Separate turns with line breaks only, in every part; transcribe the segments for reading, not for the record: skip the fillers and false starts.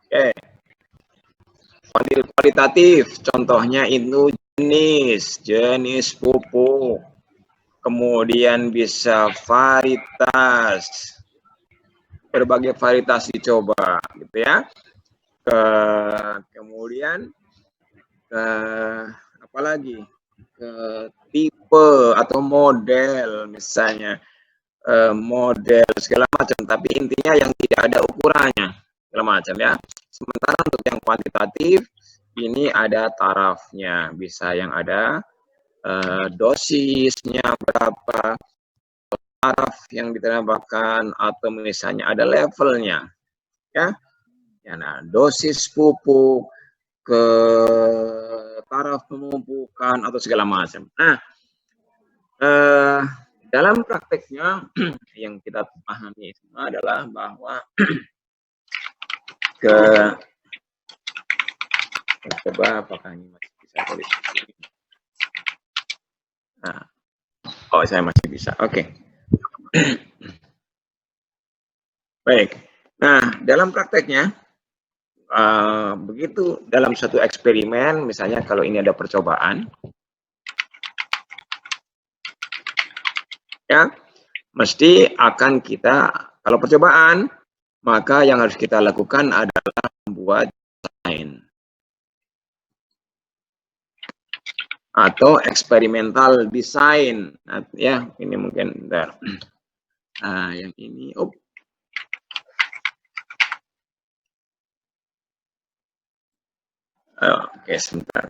Oke. Kualitatif, contohnya itu jenis pupuk. Kemudian bisa varietas, berbagai varietas dicoba, gitu ya. Kemudian apalagi tipe atau model, misalnya model segala macam, tapi intinya yang tidak ada ukurannya segala macam ya. Sementara untuk yang kuantitatif ini ada tarafnya, bisa yang ada dosisnya berapa, taraf yang ditambahkan, atau misalnya ada levelnya ya. Nah, dosis pupuk ke taraf pemupukan atau segala macam. Nah, dalam prakteknya yang kita pahami semua adalah bahwa coba apakah ini masih bisa tulis. Nah, saya masih bisa. Oke. Baik. Nah, dalam prakteknya begitu dalam suatu eksperimen, misalnya kalau ini ada percobaan, ya, mesti akan kita, kalau percobaan, maka yang harus kita lakukan adalah membuat desain atau eksperimental design. Nah, ya, ini mungkin yang ini. Oke, sebentar.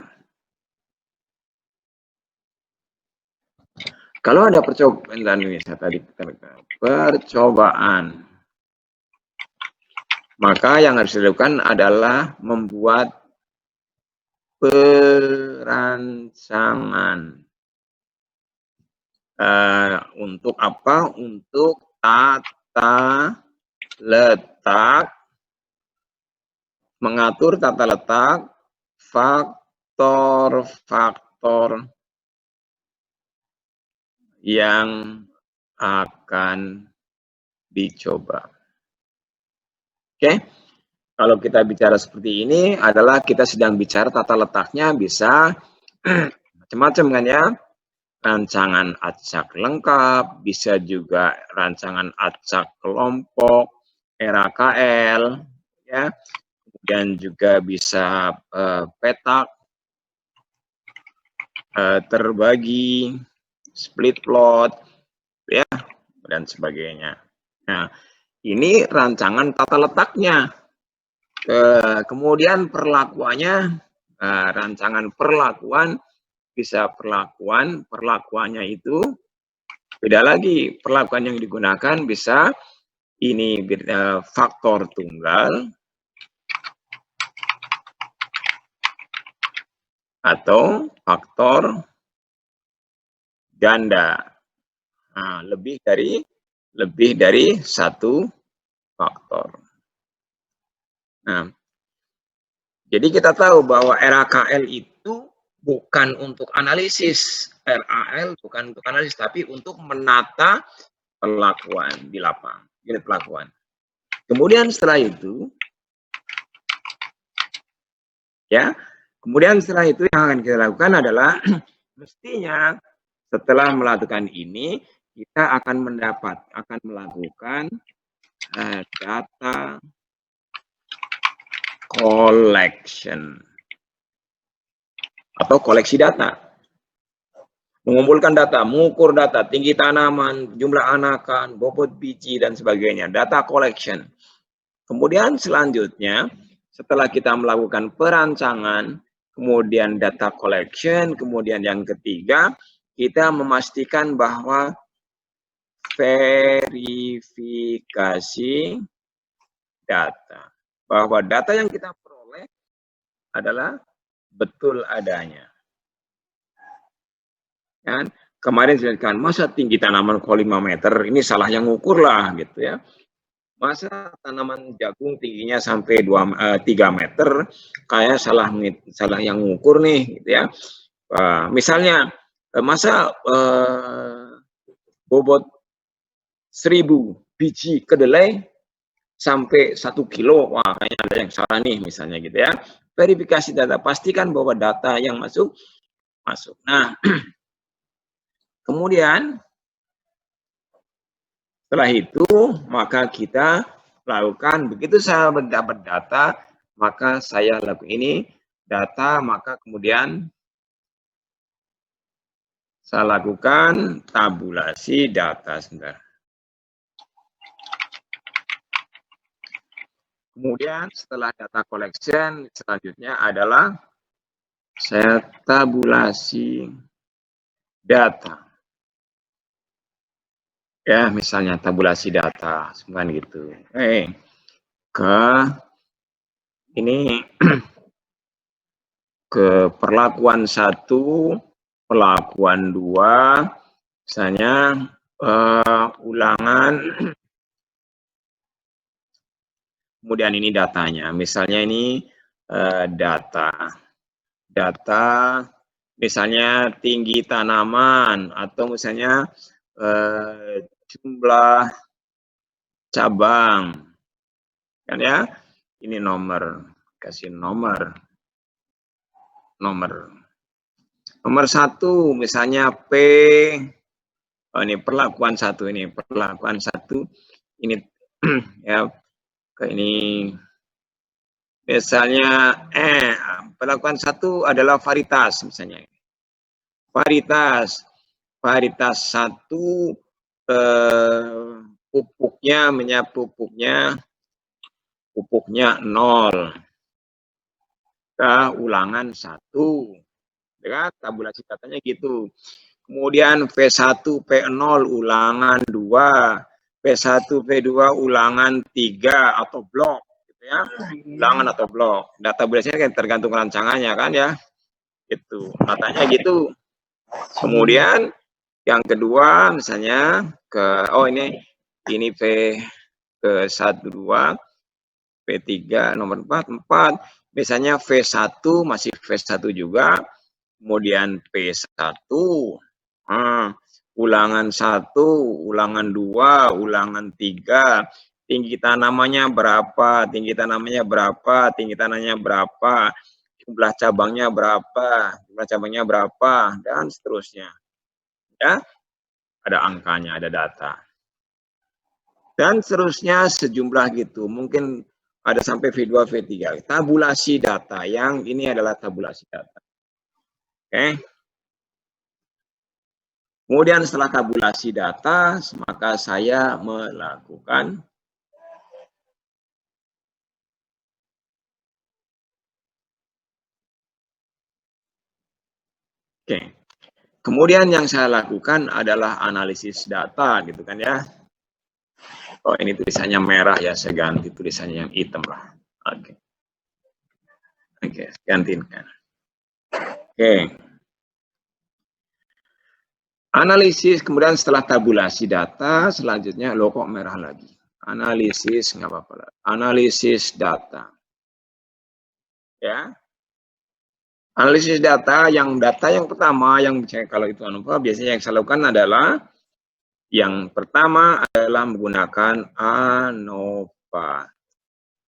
Kalau ada percobaan ini, saya tadi percobaan, maka yang harus dilakukan adalah membuat perancangan. Untuk apa? Untuk tata letak, mengatur tata letak faktor-faktor yang akan dicoba. Oke, kalau kita bicara seperti ini adalah kita sedang bicara tata letaknya bisa macam-macam kan ya. Rancangan acak lengkap, bisa juga rancangan acak kelompok, RAKL, ya. Kemudian juga bisa petak terbagi, split plot, ya, dan sebagainya. Nah, ini rancangan tata letaknya. Kemudian perlakuannya, rancangan perlakuan, bisa perlakuannya itu beda lagi. Perlakuan yang digunakan bisa ini faktor tunggal atau faktor ganda. Nah, lebih dari satu faktor. Nah, jadi kita tahu bahwa RAKL itu bukan untuk analisis, RAL bukan untuk analisis, tapi untuk menata perlakuan di lapangan, unit perlakuan. Kemudian setelah itu, ya, kemudian setelah itu yang akan kita lakukan adalah mestinya setelah melakukan ini kita akan melakukan data collection atau koleksi data. Mengumpulkan data, mengukur data, tinggi tanaman, jumlah anakan, bobot biji, dan sebagainya. Data collection. Kemudian selanjutnya, setelah kita melakukan perancangan, kemudian data collection, kemudian yang ketiga, kita memastikan bahwa verifikasi data. Bahwa data yang kita peroleh adalah betul adanya. Kan? Kemarin saya masa tinggi tanaman kok 5 meter, ini salah yang ngukur lah gitu ya. Masa tanaman jagung tingginya sampai 3 meter, kayak salah yang ngukur nih gitu ya. Misalnya masa bobot 1000 biji kedelai sampai 1 kilo, wah kayaknya ada yang salah nih misalnya gitu ya. Verifikasi data, pastikan bahwa data yang masuk. Nah, kemudian setelah itu maka kita lakukan, begitu saya mendapat data, maka saya lakukan ini data, maka kemudian saya lakukan tabulasi data sebentar. Kemudian setelah data collection, selanjutnya adalah saya tabulasi data. Ya, misalnya tabulasi data, semuanya gitu. Ke ini ke perlakuan 1, perlakuan 2, misalnya ulangan, kemudian ini datanya. Misalnya ini data misalnya tinggi tanaman atau misalnya jumlah cabang, kan ya. Ini nomor, kasih nomor 1 misalnya P, ini perlakuan 1 ini ya, ke ini misalnya perlakuan 1 adalah varietas misalnya. Varietas 1 pupuknya 0. Ulangan 1. Ya, tabulasi datanya gitu. Kemudian V1 P0 ulangan 2, P1 P2 ulangan 3 atau blok gitu ya. Ulangan atau blok. Data tabulasinya kan tergantung rancangannya kan ya. Itu datanya gitu. Kemudian yang kedua misalnya ini P ke 1 2, P3 nomor 4 misalnya V1 masih V1 juga, kemudian P1 ulangan 1, ulangan 2, ulangan 3, tinggi tanamannya berapa, tinggi tanamnya berapa, jumlah cabangnya berapa, dan seterusnya. Ya, ada angkanya, ada data. Dan seterusnya sejumlah gitu, mungkin ada sampai V2, V3. Tabulasi data, yang ini adalah tabulasi data. Oke. Kemudian setelah tabulasi data, maka saya melakukan kemudian yang saya lakukan adalah analisis data gitu kan ya. Oh, ini tulisannya merah ya, saya ganti tulisannya yang hitam lah. Oke, gantiin kan. Analisis, kemudian setelah tabulasi data, selanjutnya lo kok merah lagi. Analisis, nggak apa-apa. Analisis data. Ya. Analisis data yang pertama, yang kalau itu biasanya yang saya lakukan adalah, yang pertama adalah menggunakan ANOVA.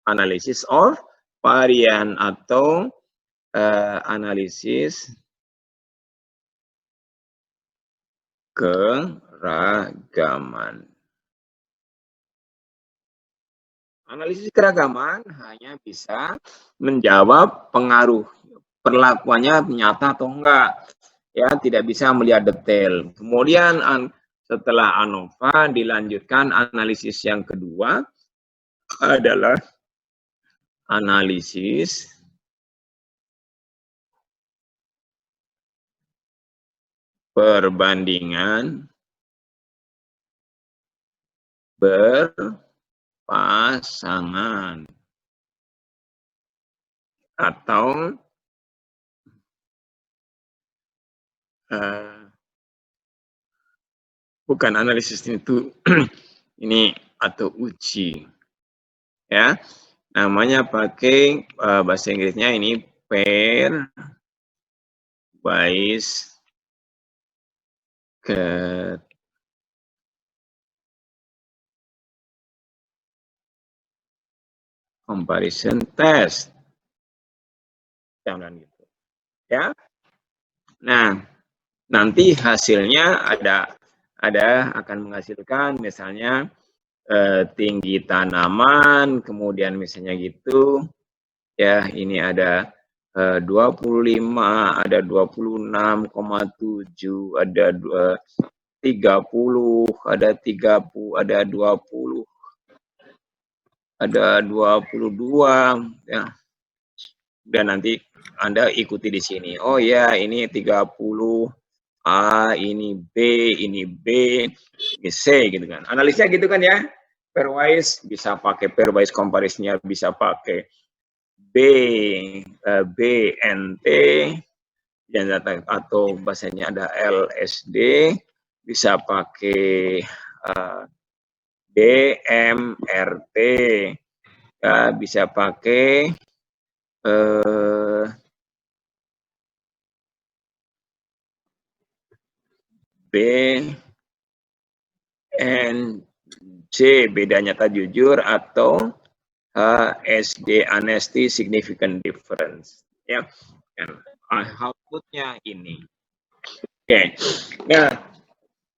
Analisis of varian atau analisis keragaman. Analisis keragaman hanya bisa menjawab pengaruh perlakuannya nyata atau enggak. Ya, tidak bisa melihat detail. Kemudian setelah ANOVA dilanjutkan analisis yang kedua adalah analisis perbandingan berpasangan atau bukan analisis itu ini atau uji ya, namanya pakai bahasa Inggrisnya ini pair wise comparison test. Jangan gitu. Ya. Nah, nanti hasilnya ada akan menghasilkan misalnya tinggi tanaman, kemudian misalnya gitu. Ya, ini ada 25, ada 26,7, ada 30, ada 30, ada 20, ada 22, ya. Dan nanti Anda ikuti di sini. Oh ya, ini 30, A, ini B, ini B, ini C gitu kan. Analisnya gitu kan ya. Pairwise bisa pakai pairwise comparison-nya, bisa pakai BNT dan data atau bahasanya ada LSD, bisa pakai DMRT, ya, bisa pakai BNC, beda nyata jujur, atau HSD, honesty significant difference. Ya, outputnya ini. Oke, nah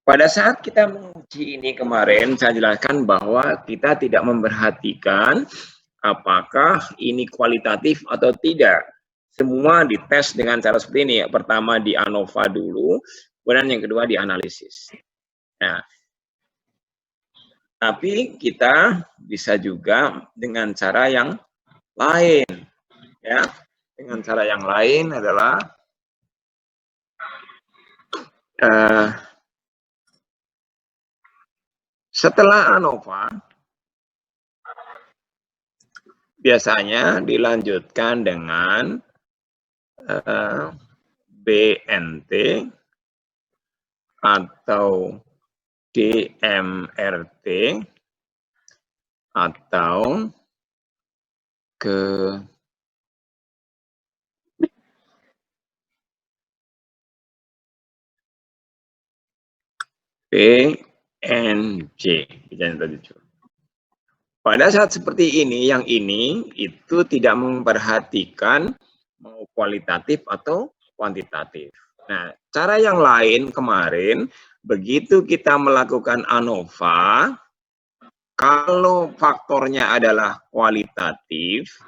pada saat kita menguji ini kemarin, saya jelaskan bahwa kita tidak memperhatikan apakah ini kualitatif atau tidak. Semua dites dengan cara seperti ini. Pertama di ANOVA dulu, kemudian yang kedua di analisis. Nah, tapi kita bisa juga dengan cara yang lain. Ya, dengan cara yang lain adalah setelah ANOVA, biasanya dilanjutkan dengan BNT atau DMRT atau ke PNJ. Pada saat seperti ini, yang ini itu tidak memperhatikan mau kualitatif atau kuantitatif. Nah, cara yang lain kemarin, begitu kita melakukan ANOVA, kalau faktornya adalah kualitatif,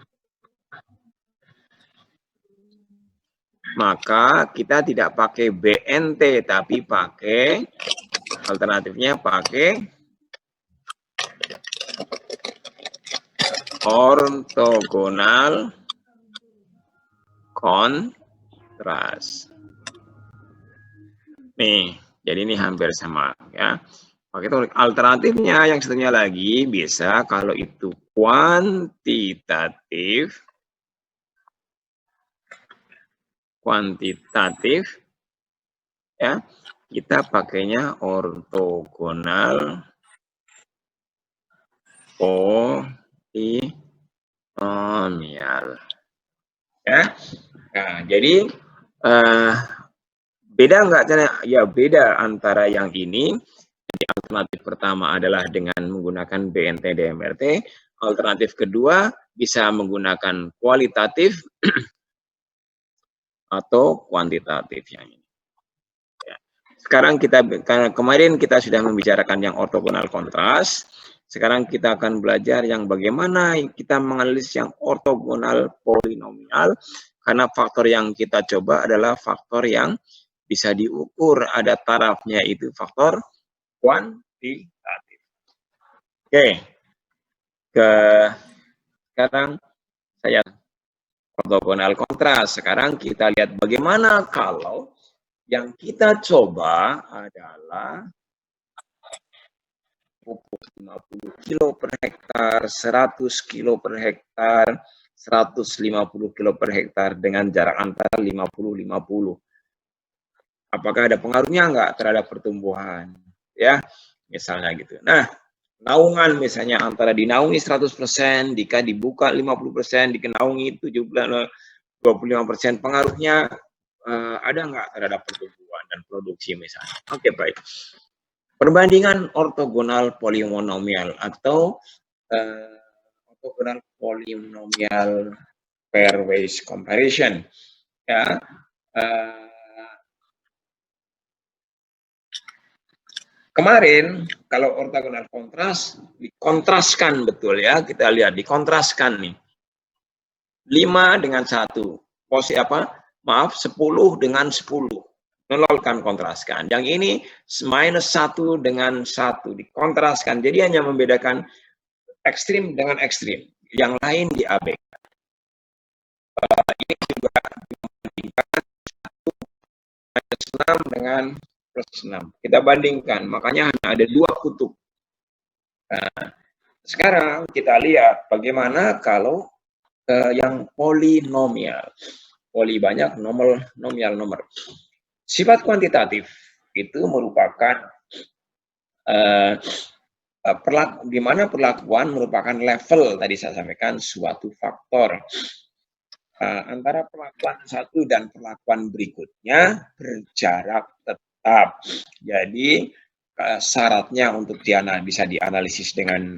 maka kita tidak pakai BNT, tapi pakai alternatifnya pakai ortogonal kontras. Nih, jadi ini hampir sama ya. Oke, alternatifnya yang satunya lagi bisa kalau itu kuantitatif ya, kita pakainya ortogonal polinomial. Ya. Nah, jadi beda nggak cara? Ya beda antara yang ini. Jadi alternatif pertama adalah dengan menggunakan BNT DMRT. Alternatif kedua bisa menggunakan kualitatif atau kuantitatif yang ini. Ya. Sekarang kemarin kita sudah membicarakan yang ortogonal kontras. Sekarang kita akan belajar yang bagaimana kita menganalisis yang ortogonal polinomial. Karena faktor yang kita coba adalah faktor yang bisa diukur, ada tarafnya, itu faktor kuantitatif. Oke, sekarang saya ortogonal kontras. Sekarang kita lihat bagaimana kalau yang kita coba adalah pupuk 50 kilo per hektar, 100 kilo per hektar, 150 kilo per hektar dengan jarak antara 50-50. Apakah ada pengaruhnya enggak terhadap pertumbuhan? Ya, misalnya gitu. Nah, naungan misalnya antara dinaungi 100%, jika dibuka 50%, dikenaungi 25%, pengaruhnya ada enggak terhadap pertumbuhan dan produksi misalnya? Oke, baik. Perbandingan ortogonal polinomial atau orthogonal polynomial pairwise comparison. Ya, kemarin kalau orthogonal kontras dikontraskan betul ya, kita lihat dikontraskan nih. 5 dengan 1. Posisi apa? Maaf, 10 dengan 10. Menolkan kontraskan. Yang ini minus 1 dengan 1 dikontraskan. Jadi hanya membedakan ekstrim dengan ekstrim. Yang lain diabaikan. Ini juga dibandingkan 1 minus 6 dengan plus 6. Kita bandingkan. Makanya hanya ada 2 kutub. Nah, sekarang kita lihat bagaimana kalau yang polinomial. Poli banyak, nominal nomor. Sifat kuantitatif itu merupakan di mana perlakuan merupakan level, tadi saya sampaikan, suatu faktor. Antara perlakuan satu dan perlakuan berikutnya berjarak tetap. Jadi syaratnya untuk bisa dianalisis dengan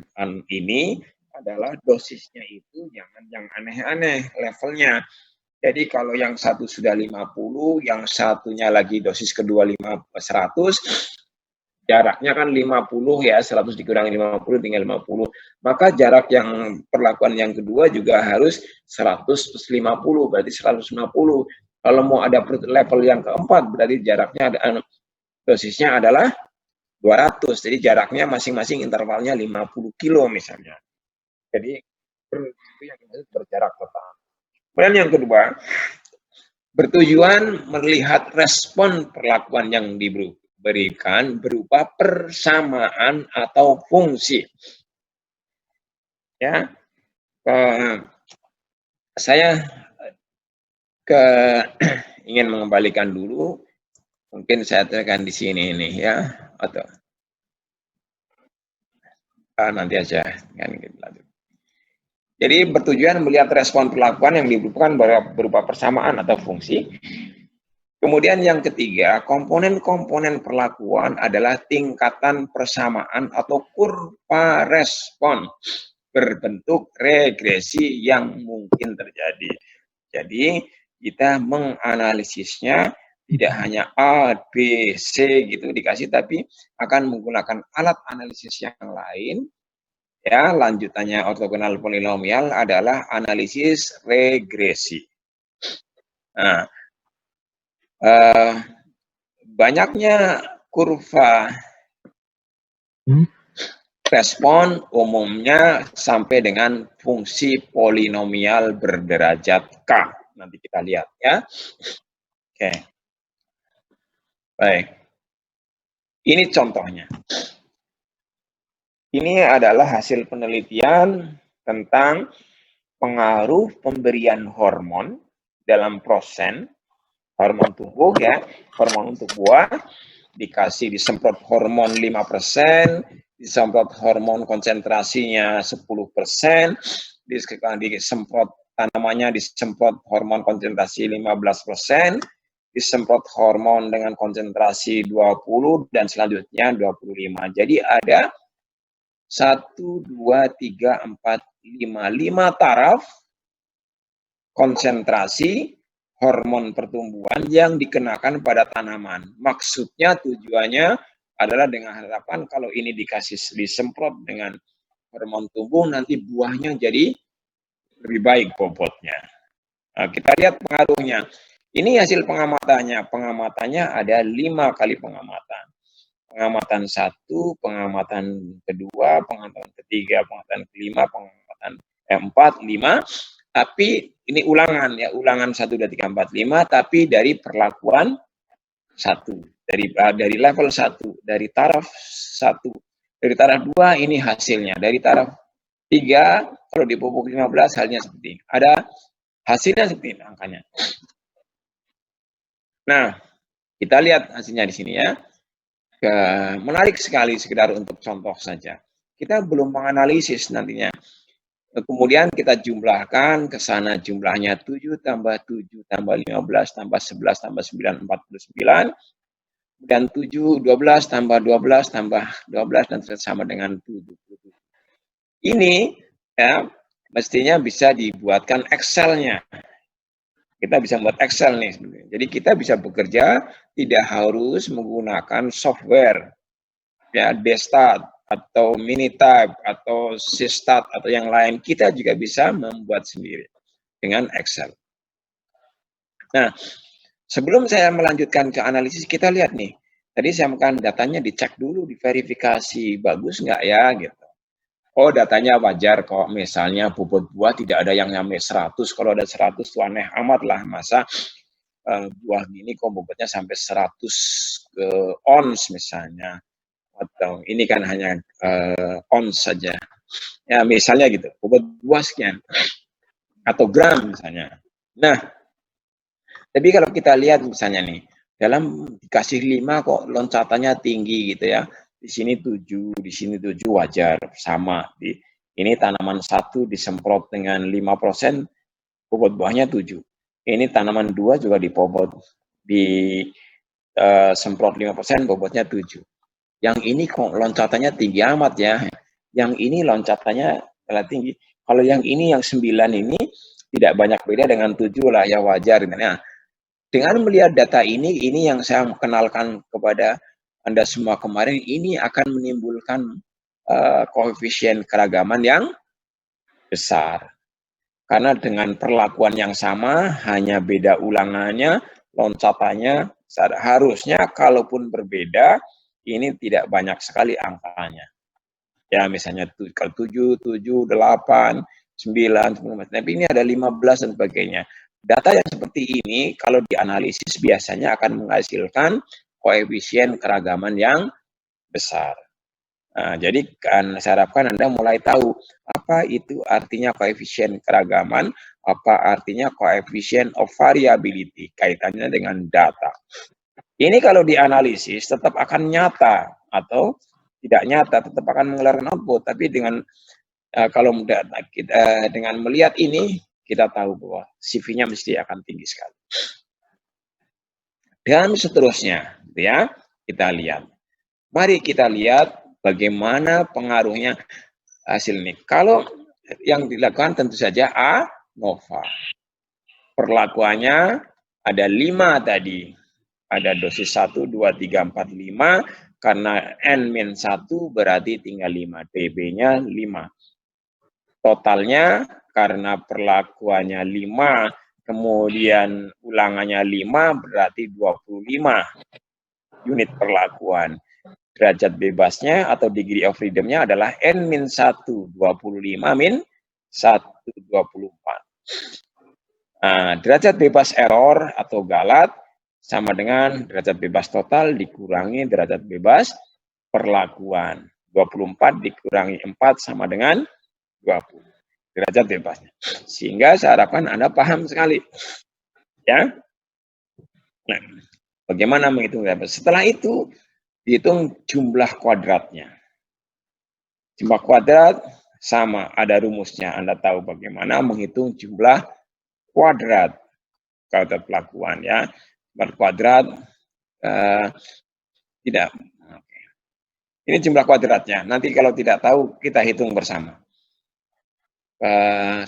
ini adalah dosisnya itu jangan yang aneh-aneh levelnya. Jadi kalau yang satu sudah 50, yang satunya lagi dosis kedua 100, jaraknya kan 50 ya, 100 dikurangi 50 tinggal 50. Maka jarak yang perlakuan yang kedua juga harus 100 plus 50, berarti 150. Kalau mau ada level yang keempat, berarti jaraknya dosisnya adalah 200. Jadi jaraknya masing-masing intervalnya 50 kilo misalnya. Jadi itu yang berjarak total. Kemudian yang kedua, bertujuan melihat respon perlakuan yang diberikan berupa persamaan atau fungsi. Ya, saya ingin mengembalikan dulu. Mungkin saya tekan di sini ini ya, atau nanti aja kan gitu. Jadi bertujuan melihat respon perlakuan yang diberikan berupa persamaan atau fungsi. Kemudian yang ketiga, komponen-komponen perlakuan adalah tingkatan persamaan atau kurva respon berbentuk regresi yang mungkin terjadi. Jadi kita menganalisisnya tidak hanya A, B, C gitu dikasih, tapi akan menggunakan alat analisis yang lain. Ya, lanjutannya ortogonal polinomial adalah analisis regresi. Nah, banyaknya kurva respon umumnya sampai dengan fungsi polinomial berderajat K. Nanti kita lihat ya. Oke. Baik. Ini contohnya. Ini adalah hasil penelitian tentang pengaruh pemberian hormon dalam proses hormon tubuh ya, hormon untuk buah, disemprot hormon 5%, disemprot hormon konsentrasinya 10%, disemprot tanamannya disemprot hormon konsentrasi 15%, disemprot hormon dengan konsentrasi 20 dan selanjutnya 25. Jadi ada 1, 2, 3, 4, 5 taraf konsentrasi hormon pertumbuhan yang dikenakan pada tanaman. Maksudnya tujuannya adalah dengan harapan kalau ini disemprot dengan hormon tumbuh, nanti buahnya jadi lebih baik bobotnya. Nah, kita lihat pengaruhnya. Ini hasil pengamatannya. Pengamatannya ada 5 kali pengamatan. Pengamatan 1, pengamatan kedua, pengamatan ketiga, pengamatan kelima, pengamatan 4, 5. Tapi ini ulangan ya, ulangan 1, 2, 3, 4, 5, tapi dari perlakuan 1, dari level 1, dari taraf 1, dari taraf 2 ini hasilnya, dari taraf 3 kalau di pupuk 15 halnya seperti ini. Ada hasilnya seperti ini angkanya. Nah, kita lihat hasilnya di sini ya. Menarik sekali sekedar untuk contoh saja. Kita belum menganalisis nantinya. Kemudian kita jumlahkan ke sana jumlahnya 7 tambah 7 tambah 15 tambah 11 tambah 9, 49. Dan 7, 12 tambah 12 tambah 12 dan sama dengan 77. Ini ya mestinya bisa dibuatkan Excel-nya. Kita bisa membuat Excel nih. Jadi kita bisa bekerja tidak harus menggunakan software, ya, Destat atau Minitype atau Systat atau yang lain. Kita juga bisa membuat sendiri dengan Excel. Nah, sebelum saya melanjutkan ke analisis, kita lihat nih. Tadi saya makan datanya dicek dulu, diverifikasi, bagus nggak ya gitu. Oh, datanya wajar kok. Misalnya bobot buah tidak ada yang nyampe 100. Kalau ada 100 itu aneh amat lah. Masa buah gini kok bobotnya sampai 100 ke ons misalnya. Atau ini kan hanya ons saja. Ya, misalnya gitu. Bobot buah sekian. Atau gram misalnya. Nah, tapi kalau kita lihat misalnya nih, dalam dikasih 5 kok loncatannya tinggi gitu ya. Di sini 7, di sini 7 wajar, sama. Ini tanaman 1 disemprot dengan 5%, bobot buahnya 7. Ini tanaman 2 juga disemprot 5%, bobotnya 7. Yang ini kok loncatannya tinggi amat ya. Yang ini loncatannya tinggi. Kalau yang ini, yang 9 ini, tidak banyak beda dengan 7 lah, ya wajar. Nah, dengan melihat data ini yang saya kenalkan kepada Anda semua kemarin, ini akan menimbulkan koefisien keragaman yang besar. Karena dengan perlakuan yang sama, hanya beda ulangannya, loncatannya, harusnya kalaupun berbeda, ini tidak banyak sekali angkanya. Ya, misalnya kalau 7, 7, 8, 9, tapi ini ada 15 dan sebagainya. Data yang seperti ini kalau dianalisis biasanya akan menghasilkan koefisien keragaman yang besar. Nah, jadi kan saya harapkan Anda mulai tahu apa itu artinya koefisien keragaman, apa artinya koefisien of variability, kaitannya dengan data. Ini kalau dianalisis tetap akan nyata atau tidak nyata, tetap akan mengeluarkan output, tapi dengan kalau dengan melihat ini, kita tahu bahwa CV-nya mesti akan tinggi sekali. Dan seterusnya, ya, kita lihat. Mari kita lihat bagaimana pengaruhnya hasil ini. Kalau yang dilakukan tentu saja ANOVA. Perlakuannya ada 5 tadi. Ada dosis 1, 2, 3, 4, 5. Karena N-1 berarti tinggal 5. TB-nya 5. Totalnya karena perlakuannya 5, kemudian ulangannya 5, berarti 25 unit perlakuan. Derajat bebasnya atau degree of freedom-nya adalah N-1, 25 min 1, 24. Nah, derajat bebas error atau galat sama dengan derajat bebas total dikurangi derajat bebas perlakuan. 24 dikurangi 4 sama dengan 20 derajat bebasnya. Sehingga saya harapkan Anda paham sekali. Ya. Nah, bagaimana menghitung bebas? Setelah itu dihitung jumlah kuadratnya. Jumlah kuadrat sama, ada rumusnya. Anda tahu bagaimana menghitung jumlah kuadrat pelakuan ya. Jumlah kuadrat tidak. Ini jumlah kuadratnya. Nanti kalau tidak tahu kita hitung bersama.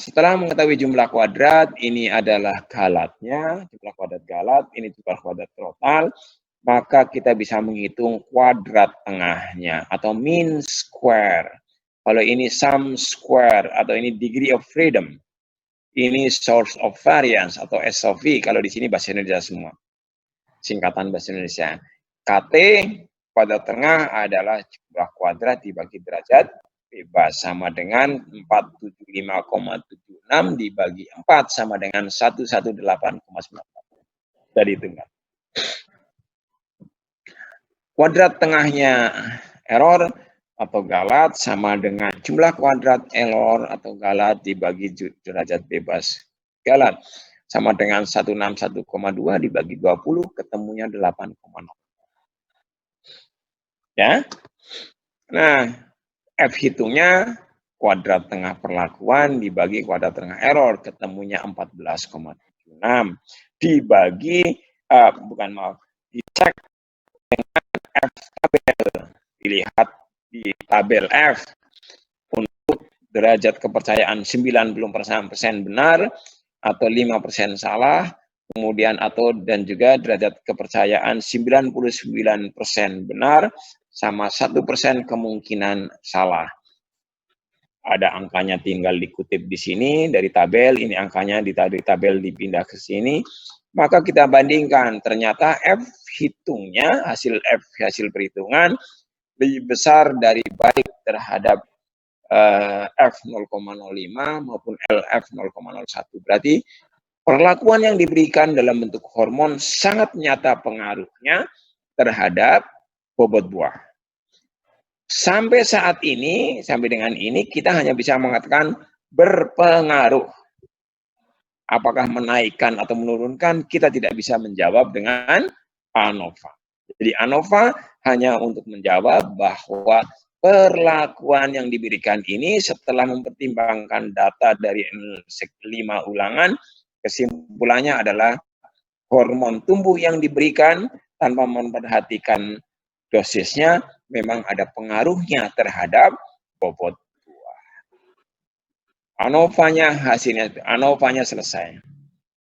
Setelah mengetahui jumlah kuadrat, ini adalah galatnya, jumlah kuadrat galat, ini jumlah kuadrat total, maka kita bisa menghitung kuadrat tengahnya atau mean square. Kalau ini sum square atau ini degree of freedom, ini source of variance atau SOV kalau di sini bahasa Indonesia semua. Singkatan bahasa Indonesia. KT kuadrat tengah adalah jumlah kuadrat dibagi derajat bebas sama dengan 475,76 dibagi 4 sama dengan 118,94. Sudah dihitung. Kuadrat tengahnya error atau galat sama dengan jumlah kuadrat error atau galat dibagi derajat bebas galat sama dengan 161,2 dibagi 20 ketemunya 8,0. Ya. Nah, F hitungnya kuadrat tengah perlakuan dibagi kuadrat tengah error ketemunya 14,76 dibagi dicek dengan F tabel. Dilihat di tabel F untuk derajat kepercayaan 90% benar atau 5% salah, kemudian dan juga derajat kepercayaan 99% benar sama 1% kemungkinan salah. Ada angkanya tinggal dikutip di sini dari tabel, ini angkanya dari tabel dipindah ke sini. Maka kita bandingkan, ternyata F hitungnya, hasil perhitungan lebih besar dari baik terhadap F 0,05 maupun LF 0,01. Berarti perlakuan yang diberikan dalam bentuk hormon sangat nyata pengaruhnya terhadap bobot buah. Sampai saat ini, sampai dengan ini, kita hanya bisa mengatakan berpengaruh. Apakah menaikkan atau menurunkan, kita tidak bisa menjawab dengan ANOVA. Jadi ANOVA hanya untuk menjawab bahwa perlakuan yang diberikan ini setelah mempertimbangkan data dari 5 ulangan, kesimpulannya adalah hormon tumbuh yang diberikan tanpa memperhatikan dosisnya memang ada pengaruhnya terhadap bobot buah. ANOVA-nya selesai.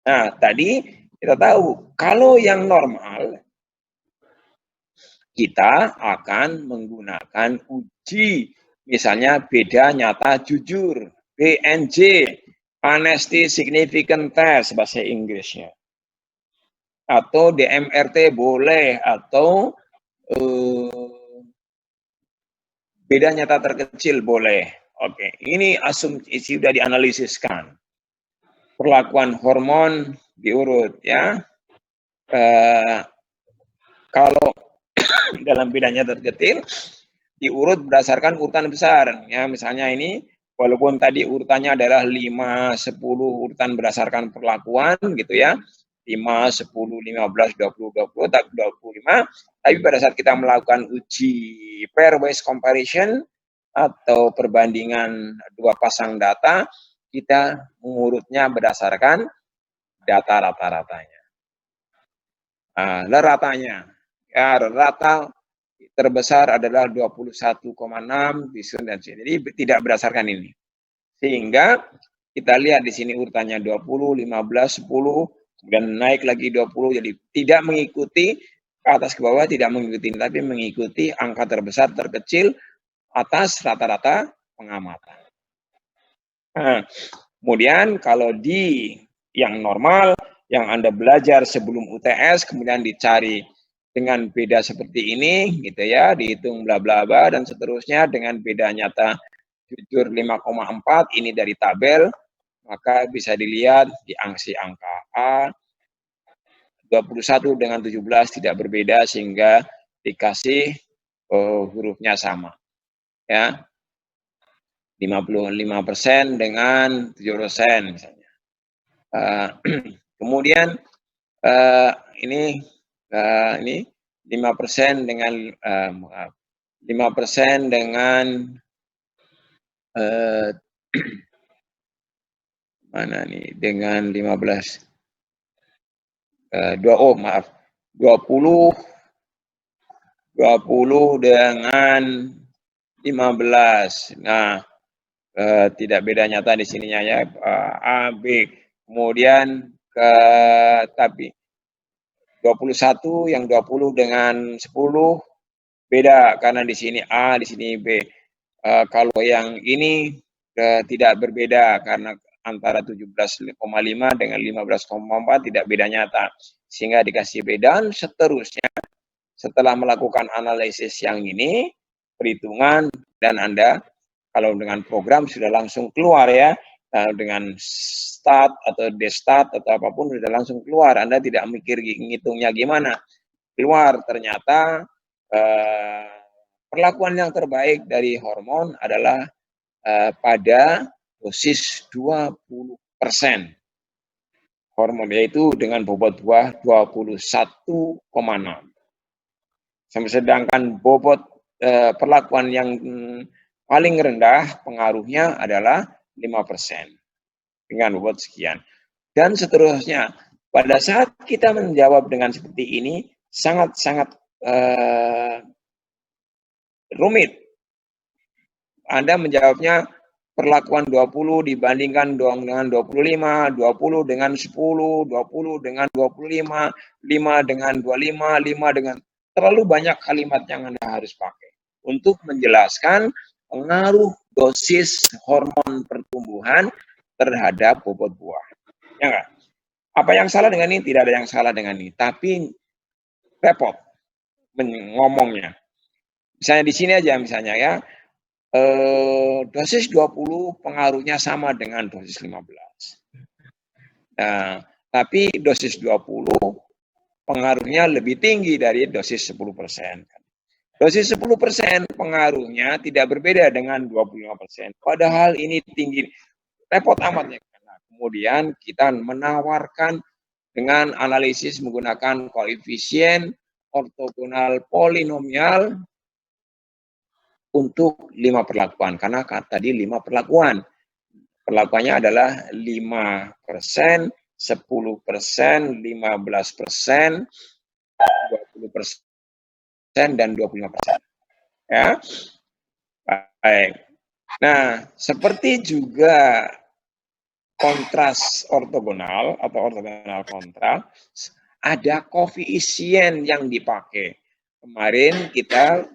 Nah, tadi kita tahu kalau yang normal kita akan menggunakan uji, misalnya beda nyata jujur, BNJ, Honesty Significant Test bahasa Inggrisnya, atau DMRT boleh, atau beda nyata terkecil boleh. Oke, ini asumsi sudah dianalisiskan. Perlakuan hormon diurut ya. Kalau dalam beda nyata terkecil diurut berdasarkan urutan besar. Ya, misalnya ini walaupun tadi urutannya adalah 5, 10 urutan berdasarkan perlakuan gitu ya. 5, 10, 15, 20, 25, tapi pada saat kita melakukan uji pairwise comparison atau perbandingan dua pasang data, kita mengurutnya berdasarkan data rata-ratanya. Ratanya, ya, rata terbesar adalah 21,6 disusun dan sini. Jadi tidak berdasarkan ini. Sehingga kita lihat di sini urutannya 20, 15, 10, kemudian naik lagi 20, jadi tidak mengikuti ke atas ke bawah, tidak mengikuti, tapi mengikuti angka terbesar terkecil atas rata-rata pengamatan. Nah, kemudian kalau di yang normal, yang Anda belajar sebelum UTS, kemudian dicari dengan beda seperti ini, gitu ya, dihitung bla bla bla dan seterusnya dengan beda nyata jujur 5,4, ini dari tabel, maka bisa dilihat di angka A, 21 dengan 17 tidak berbeda sehingga dikasih hurufnya sama. Ya. 55% dengan 7% misalnya. Kemudian ini 5% dengan 5% dengan mana nih dengan 15 20 dengan 15. Nah, tidak beda nyata di sininya ya, A, B. Kemudian tapi 21 yang 20 dengan 10 beda karena di sini A, di sini B. Kalau yang ini tidak berbeda karena antara 17,5 dengan 15,4 tidak beda nyata sehingga dikasih B, dan seterusnya. Setelah melakukan analisis yang ini, perhitungan, dan Anda kalau dengan program sudah langsung keluar ya, dengan start atau destart atau apapun sudah langsung keluar, Anda tidak mikir ngitungnya gimana, keluar ternyata perlakuan yang terbaik dari hormon adalah pada dosis 20% hormon, yaitu dengan bobot buah 21,6. Sedangkan bobot perlakuan yang paling rendah pengaruhnya adalah 5% dengan bobot sekian. Dan seterusnya, pada saat kita menjawab dengan seperti ini, sangat-sangat rumit. Anda menjawabnya perlakuan 20 dibandingkan dengan 25, 20 dengan 10, 20 dengan 25, 5 dengan 25, 5 dengan terlalu banyak kalimat yang Anda harus pakai untuk menjelaskan pengaruh dosis hormon pertumbuhan terhadap bobot buah. Ya enggak? Apa yang salah dengan ini? Tidak ada yang salah dengan ini, tapi repot ngomongnya. Misalnya di sini aja misalnya ya, dosis 20 pengaruhnya sama dengan dosis 15. Nah, tapi dosis 20 pengaruhnya lebih tinggi dari dosis 10%. Dosis 10% pengaruhnya tidak berbeda dengan 25%. Padahal ini tinggi. Repot amat ya. Nah, kemudian kita menawarkan dengan analisis menggunakan koefisien ortogonal polinomial untuk 5 perlakuan. Karena tadi 5 perlakuan. Perlakuannya adalah 5%, 10%, 15%, 20%, dan 25%. Ya. Baik. Nah, seperti juga kontras ortogonal atau ortogonal kontras, ada koefisien yang dipakai. Kemarin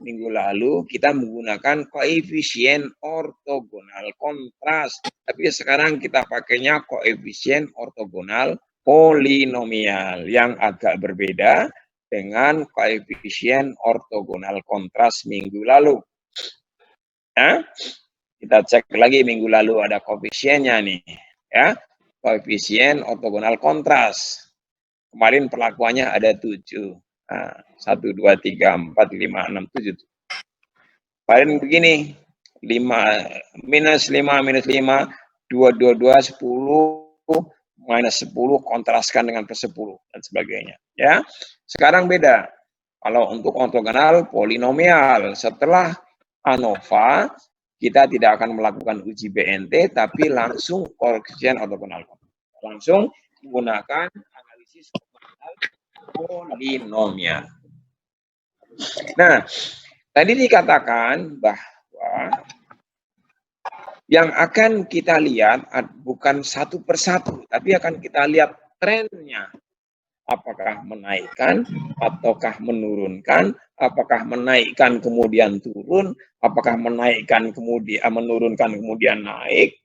minggu lalu kita menggunakan koefisien ortogonal kontras, tapi sekarang kita pakainya koefisien ortogonal polinomial yang agak berbeda dengan koefisien ortogonal kontras minggu lalu. Ya, kita cek lagi minggu lalu ada koefisiennya nih, ya, koefisien ortogonal kontras. Kemarin perlakuannya ada 7. Nah, 1, 2, 3, 4, 5, 6, 7. Kemarin begini, 5, minus 5, minus 5, 2, 2, 2, 10, minus 10, kontraskan dengan plus 10, dan sebagainya. Ya, sekarang beda. Kalau untuk ortogonal polinomial, setelah ANOVA, kita tidak akan melakukan uji BNT, tapi langsung koefisien ortogonal. Langsung menggunakan analisis polinomial. Nah, tadi dikatakan bahwa yang akan kita lihat bukan satu persatu, tapi akan kita lihat trennya. Apakah menaikkan, ataukah menurunkan, apakah menaikkan kemudian turun, apakah menaikkan kemudian menurunkan kemudian naik,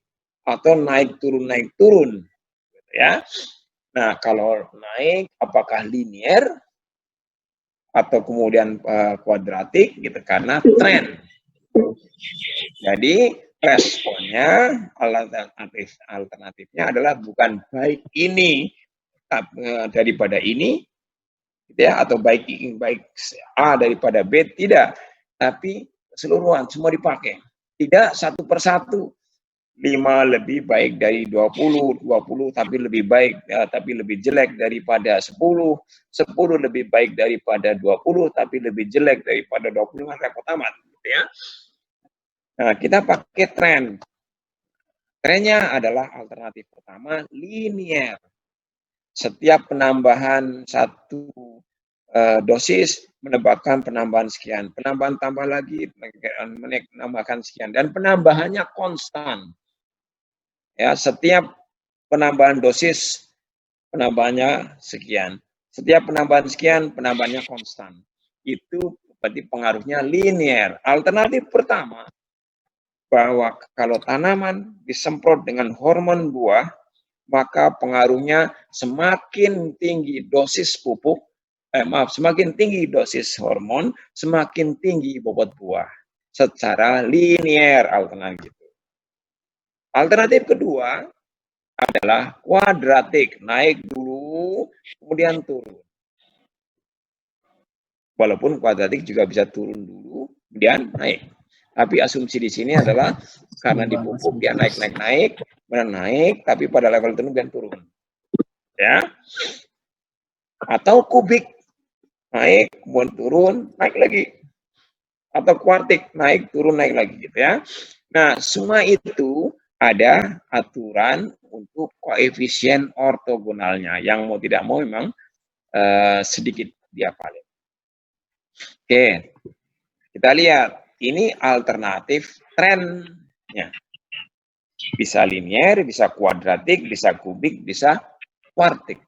atau naik turun, ya. Nah, kalau naik apakah linear atau kemudian kuadratik gitu karena tren. Jadi responnya alternatifnya adalah bukan baik ini daripada ini, gitu ya, atau baik A daripada B, tidak, tapi keseluruhan semua dipakai, tidak satu persatu. 5 lebih baik dari 20, 20 tapi lebih baik tapi lebih jelek daripada 10, 10 lebih baik daripada 20 tapi lebih jelek daripada 25, repot amat, gitu ya. Nah, kita pakai tren. Trennya adalah alternatif pertama linear. Setiap penambahan satu dosis menambahkan penambahan sekian, penambahan tambah lagi menambahkan sekian, dan penambahannya konstan. Ya, setiap penambahan dosis penambahannya sekian. Setiap penambahan sekian penambahannya konstan. Itu berarti pengaruhnya linear. Alternatif pertama bahwa kalau tanaman disemprot dengan hormon buah, maka pengaruhnya semakin tinggi dosis pupuk, semakin tinggi dosis hormon, semakin tinggi bobot buah secara linear alternatif. Alternatif kedua adalah kuadratik, naik dulu kemudian turun. Walaupun kuadratik juga bisa turun dulu kemudian naik. Tapi asumsi di sini adalah karena dipupuk dia naik, tapi pada level tertentu dan turun. Ya. Atau kubik, naik, kemudian turun, naik lagi. Atau kuartik, naik, turun, naik lagi, gitu ya. Nah, semua itu ada aturan untuk koefisien ortogonalnya. Yang mau tidak mau memang sedikit dihafalin. Oke, kita lihat. Ini alternatif trennya. Bisa linear, bisa kuadratik, bisa kubik, bisa kuartik.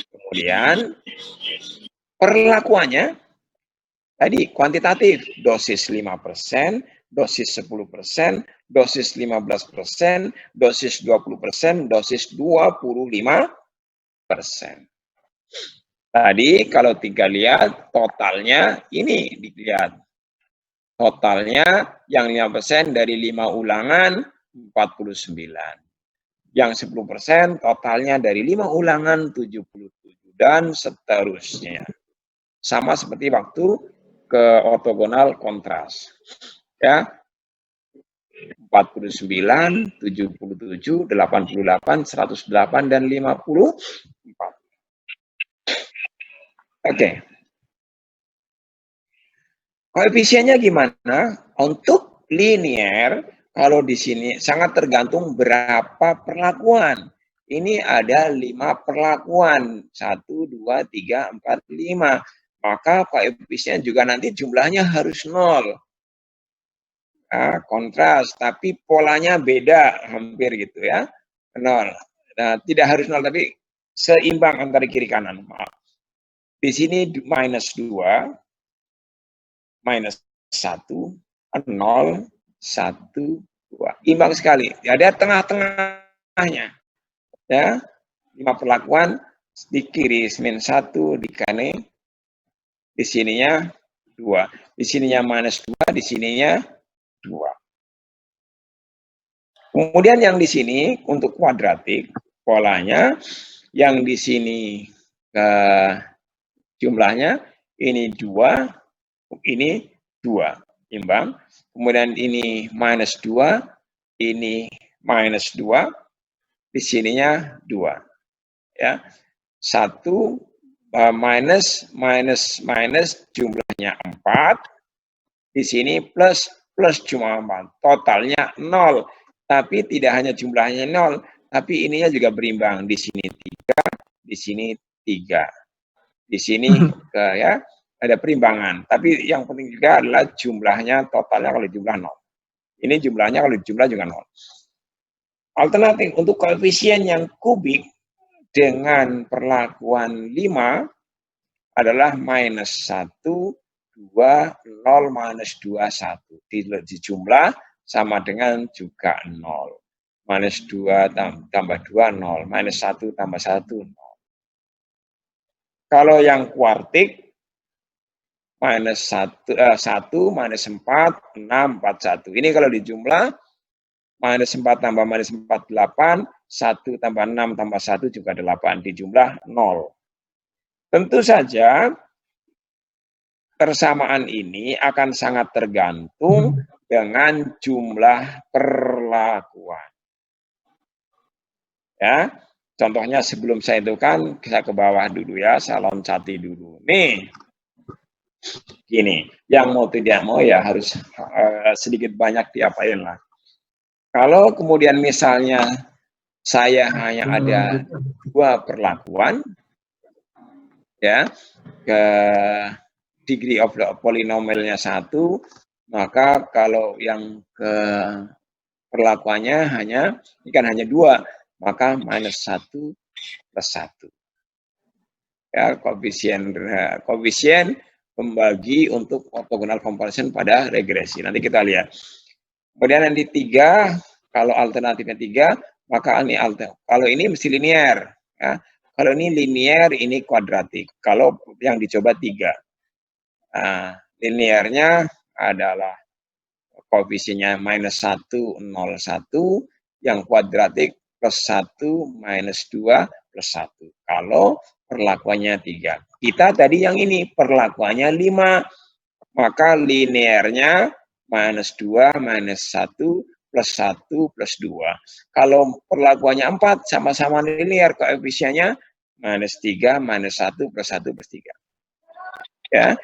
Kemudian perlakuannya tadi kuantitatif, dosis 5%, dosis 10%, dosis 15%, dosis 20%, dosis 25%. Tadi kalau 3 lihat totalnya ini dilihat. Totalnya yang 5% dari 5 ulangan 49. Yang 10% totalnya dari 5 ulangan 77 dan seterusnya. Sama seperti waktu ke ortogonal kontras. Ya. 49, 77, 88, 108 dan 54. Oke. Koefisiennya gimana? Untuk linear, kalau di sini sangat tergantung berapa perlakuan. Ini ada 5 perlakuan. 1, 2, 3, 4, 5. Maka koefisien juga nanti jumlahnya harus 0. Nah, kontras, tapi polanya beda, hampir gitu ya. 0. Nah, tidak harus 0, tapi seimbang antara kiri kanan. Maaf. Di sini minus 2, minus 1, 0, 1, 2. Imbang sekali. Ada tengah-tengahnya. Ya, 5 perlakuan di kiri min 1, di kanan di sininya 2. Di sininya minus 2, di sininya 2. Kemudian yang di sini untuk kuadratik polanya yang di sini jumlahnya ini 2, ini 2, imbang. Kemudian ini minus 2, ini minus 2, di sininya 2. Ya. 1 minus jumlahnya 4, di sini plus cuma 4. Totalnya 0. Tapi tidak hanya jumlahnya 0, tapi ininya juga berimbang. Di sini 3, di sini 3. Di sini ya ada perimbangan. Tapi yang penting juga adalah jumlahnya totalnya kalau jumlah 0. Ini jumlahnya kalau jumlah juga 0. Alternatif untuk koefisien yang kubik dengan perlakuan 5 adalah minus 1, 2, 0, minus 2, 1. Di jumlah sama dengan juga 0. Minus 2 tambah 2, 0. Minus 1 tambah 1, 0. Kalau yang kuartik, minus 1, minus 4, 6, 4, 1. Ini kalau di jumlah, minus 4 tambah minus 4, 8. 1 tambah 6 tambah 1 juga 8. Di jumlah 0. Tentu saja, persamaan ini akan sangat tergantung dengan jumlah perlakuan. Ya, contohnya sebelum saya tentukan, saya ke bawah dulu ya, saya loncati dulu. Nih, gini, yang mau tidak mau ya harus sedikit banyak diapain lah. Kalau kemudian misalnya saya hanya ada 2 perlakuan, ya, ke degree of the polinomialnya 1, maka kalau yang ke perlakuannya hanya, ini kan hanya 2, maka minus 1 plus 1. Ya, koefisien pembagi untuk orthogonal comparison pada regresi. Nanti kita lihat. Kemudian nanti 3, kalau alternatifnya 3, maka ini kalau ini mesti linear. Ya. Kalau ini linear, ini kuadratik. Kalau yang dicoba 3. Nah, linearnya adalah koefisiennya minus 1, 0, 1. Yang kuadratik plus 1, minus 2, plus 1. Kalau perlakuannya 3. Kita tadi yang ini perlakuannya 5. Maka linearnya minus 2, minus 1, plus 1, plus 2. Kalau perlakuannya 4, sama-sama linear, koefisiennya minus 3, minus 1, plus 1, plus 3. Ya.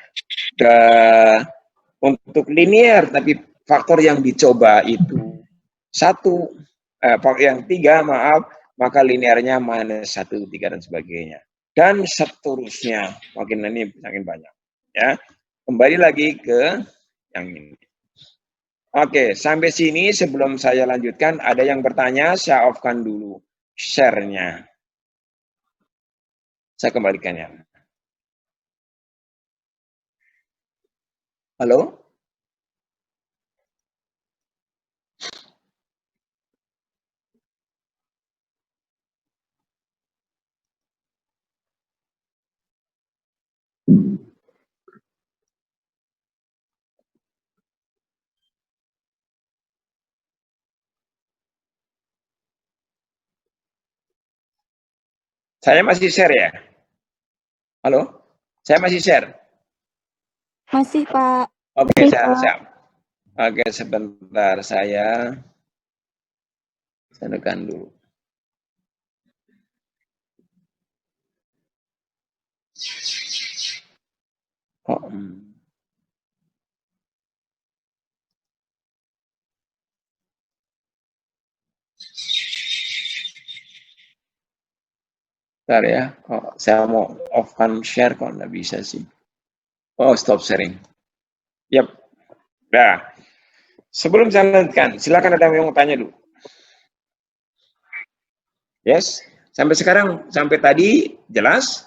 Untuk linear, tapi faktor yang dicoba itu 1, yang 3, maaf, maka linearnya minus 1, 3, dan sebagainya. Dan seterusnya, makin banyak. Ya. Kembali lagi ke yang ini. Oke, sampai sini sebelum saya lanjutkan, ada yang bertanya, saya off-kan dulu share-nya. Saya kembalikan ya. Halo? Saya masih share ya? Halo? Saya masih share?
Masih, Pak.
Oke, siap. Oke, sebentar saya tekan dulu. Oh, bentar ya, kok saya mau off-kan share kok nggak bisa sih. Oh, stop sharing. Yap. Nah, sebelum saya lanjutkan, silakan ada yang mau tanya dulu. Yes, sampai sekarang, sampai tadi jelas?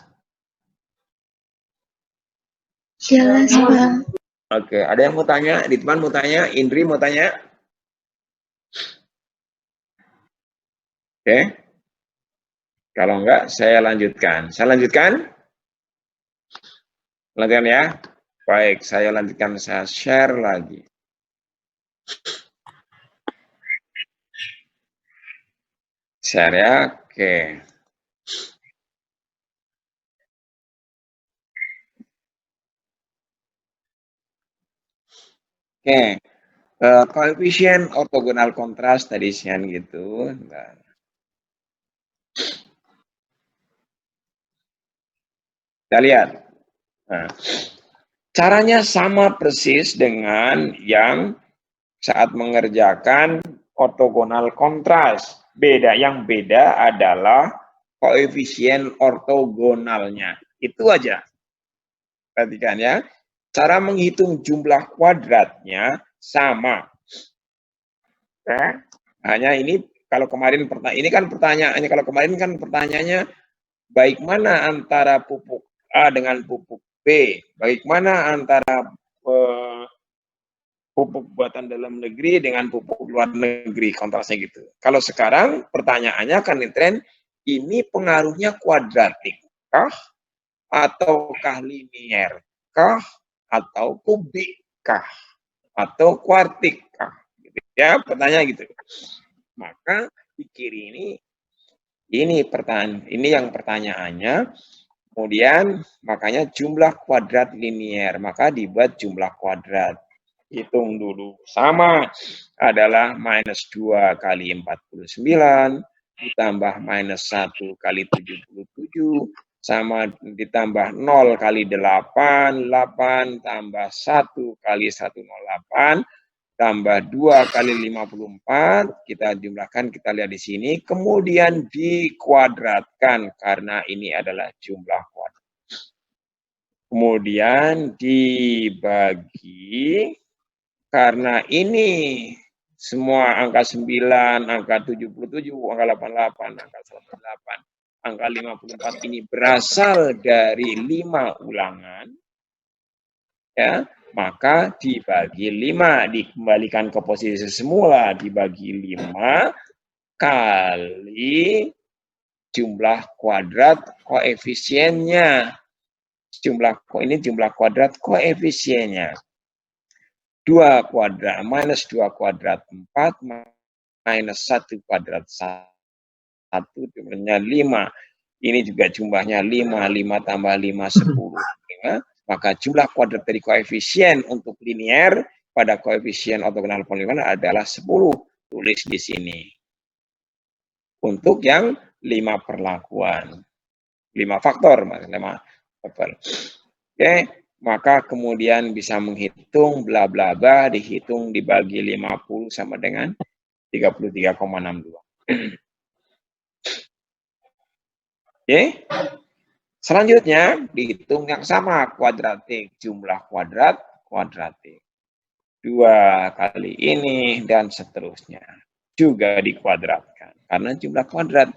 Jelas, Pak.
Oke, ada yang mau tanya? Ridwan mau tanya? Indri mau tanya? Oke. Kalau enggak, saya lanjutkan. Saya lanjutkan? Lanjutkan ya. Baik, saya lanjutkan. Saya share lagi. Share ya. Oke. Oke. Koefisien ortogonal kontras tadi sian gitu. Nah. Kita lihat. Nah, caranya sama persis dengan yang saat mengerjakan ortogonal kontras. Yang beda adalah koefisien ortogonalnya. Itu aja. Perhatikan ya. Cara menghitung jumlah kuadratnya sama. Hanya ini kalau kemarin ini kan pertanyaannya, kalau kemarin kan pertanyaannya baik mana antara pupuk A dengan pupuk B, baik mana antara pupuk buatan dalam negeri dengan pupuk luar negeri, kontrasnya gitu. Kalau sekarang pertanyaannya kan tren ini pengaruhnya kuadratik kah ataukah linier kah atau kubik kah atau kuartik kah gitu ya, pertanyaan gitu. Maka di kiri ini pertanyaan, ini yang pertanyaannya. Kemudian makanya jumlah kuadrat linier, maka dibuat jumlah kuadrat. Hitung dulu. Sama adalah minus 2 kali 49 ditambah minus 1 kali 77 sama ditambah 0 kali 8, 8 tambah 1 kali 108 tambah 2 kali 54, kita jumlahkan, kita lihat di sini, kemudian dikuadratkan karena ini adalah jumlah kuadrat. Kemudian dibagi, karena ini semua angka 9, angka 77, angka 88, angka 98, angka 54 ini berasal dari 5 ulangan, ya, maka dibagi 5, dikembalikan ke posisi semula, dibagi 5 kali jumlah kuadrat koefisiennya. Ini jumlah kuadrat koefisiennya. 2 kuadrat minus 2 kuadrat 4 minus 1 kuadrat 1 jumlahnya 5. Ini juga jumlahnya 5, 5 tambah 5 10. 5. Maka jumlah kuadrat dari koefisien untuk linier pada koefisien ortogonal polinomial adalah 10. Tulis di sini. Untuk yang 5 perlakuan. 5 faktor. 5 faktor. Oke, maka kemudian bisa menghitung bla bla bla, dihitung dibagi 50 sama dengan 33,62. Oke. Selanjutnya dihitung yang sama, kuadratik, jumlah kuadrat kuadratik. 2 kali ini, dan seterusnya. Juga dikuadratkan. Karena jumlah kuadrat.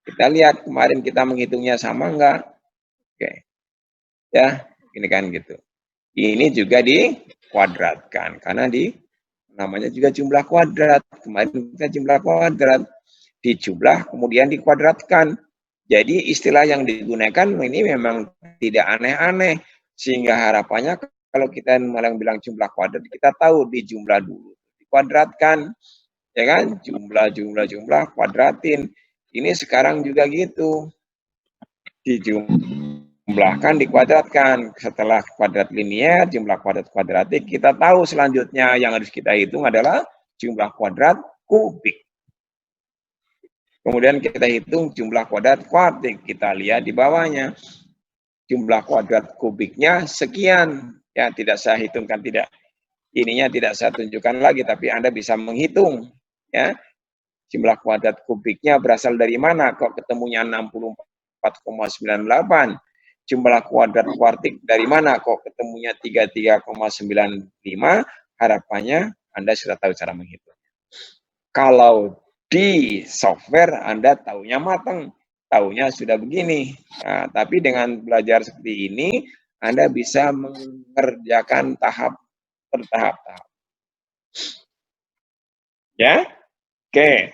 Kita lihat kemarin kita menghitungnya sama enggak? Oke. Ya, ini kan gitu. Ini juga dikuadratkan. Karena namanya juga jumlah kuadrat. Kemarin kita jumlah kuadrat. Dijumlah kemudian dikuadratkan. Jadi istilah yang digunakan ini memang tidak aneh-aneh. Sehingga harapannya kalau kita malah bilang jumlah kuadrat, kita tahu dijumlah dulu. Dikuadratkan. Ya kan? Jumlah, kuadratin. Ini sekarang juga gitu. Dijumlahkan, dikuadratkan. Setelah kuadrat linear, jumlah kuadrat kuadratik, kita tahu selanjutnya yang harus kita hitung adalah jumlah kuadrat kubik. Kemudian kita hitung jumlah kuadrat kuartik. Kita lihat di bawahnya. Jumlah kuadrat kubiknya sekian. Ya, tidak saya hitungkan, tidak. Ininya tidak saya tunjukkan lagi, tapi Anda bisa menghitung. Ya, jumlah kuadrat kubiknya berasal dari mana? Kok ketemunya 64,98? Jumlah kuadrat kuartik dari mana? Kok ketemunya 33,95? Harapannya Anda sudah tahu cara menghitung. Kalau di software Anda tahunya matang, tahunya sudah begini. Nah, tapi dengan belajar seperti ini, Anda bisa mengerjakan tahap per tahap. Ya, oke.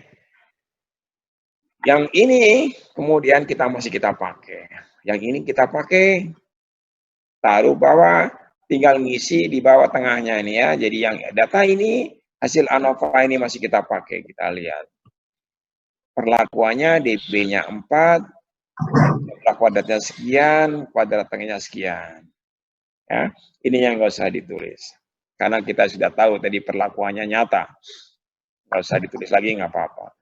Yang ini kemudian masih kita pakai. Yang ini kita pakai, taruh bawah, tinggal ngisi di bawah tengahnya ini ya. Jadi yang data ini, hasil ANOVA ini masih kita pakai, kita lihat. Perlakuannya DB-nya 4, jumlah kuadratnya sekian, kuadrat tengahnya sekian. Ya, ini yang nggak usah ditulis. Karena kita sudah tahu tadi perlakuannya nyata. Nggak usah ditulis lagi, nggak apa-apa.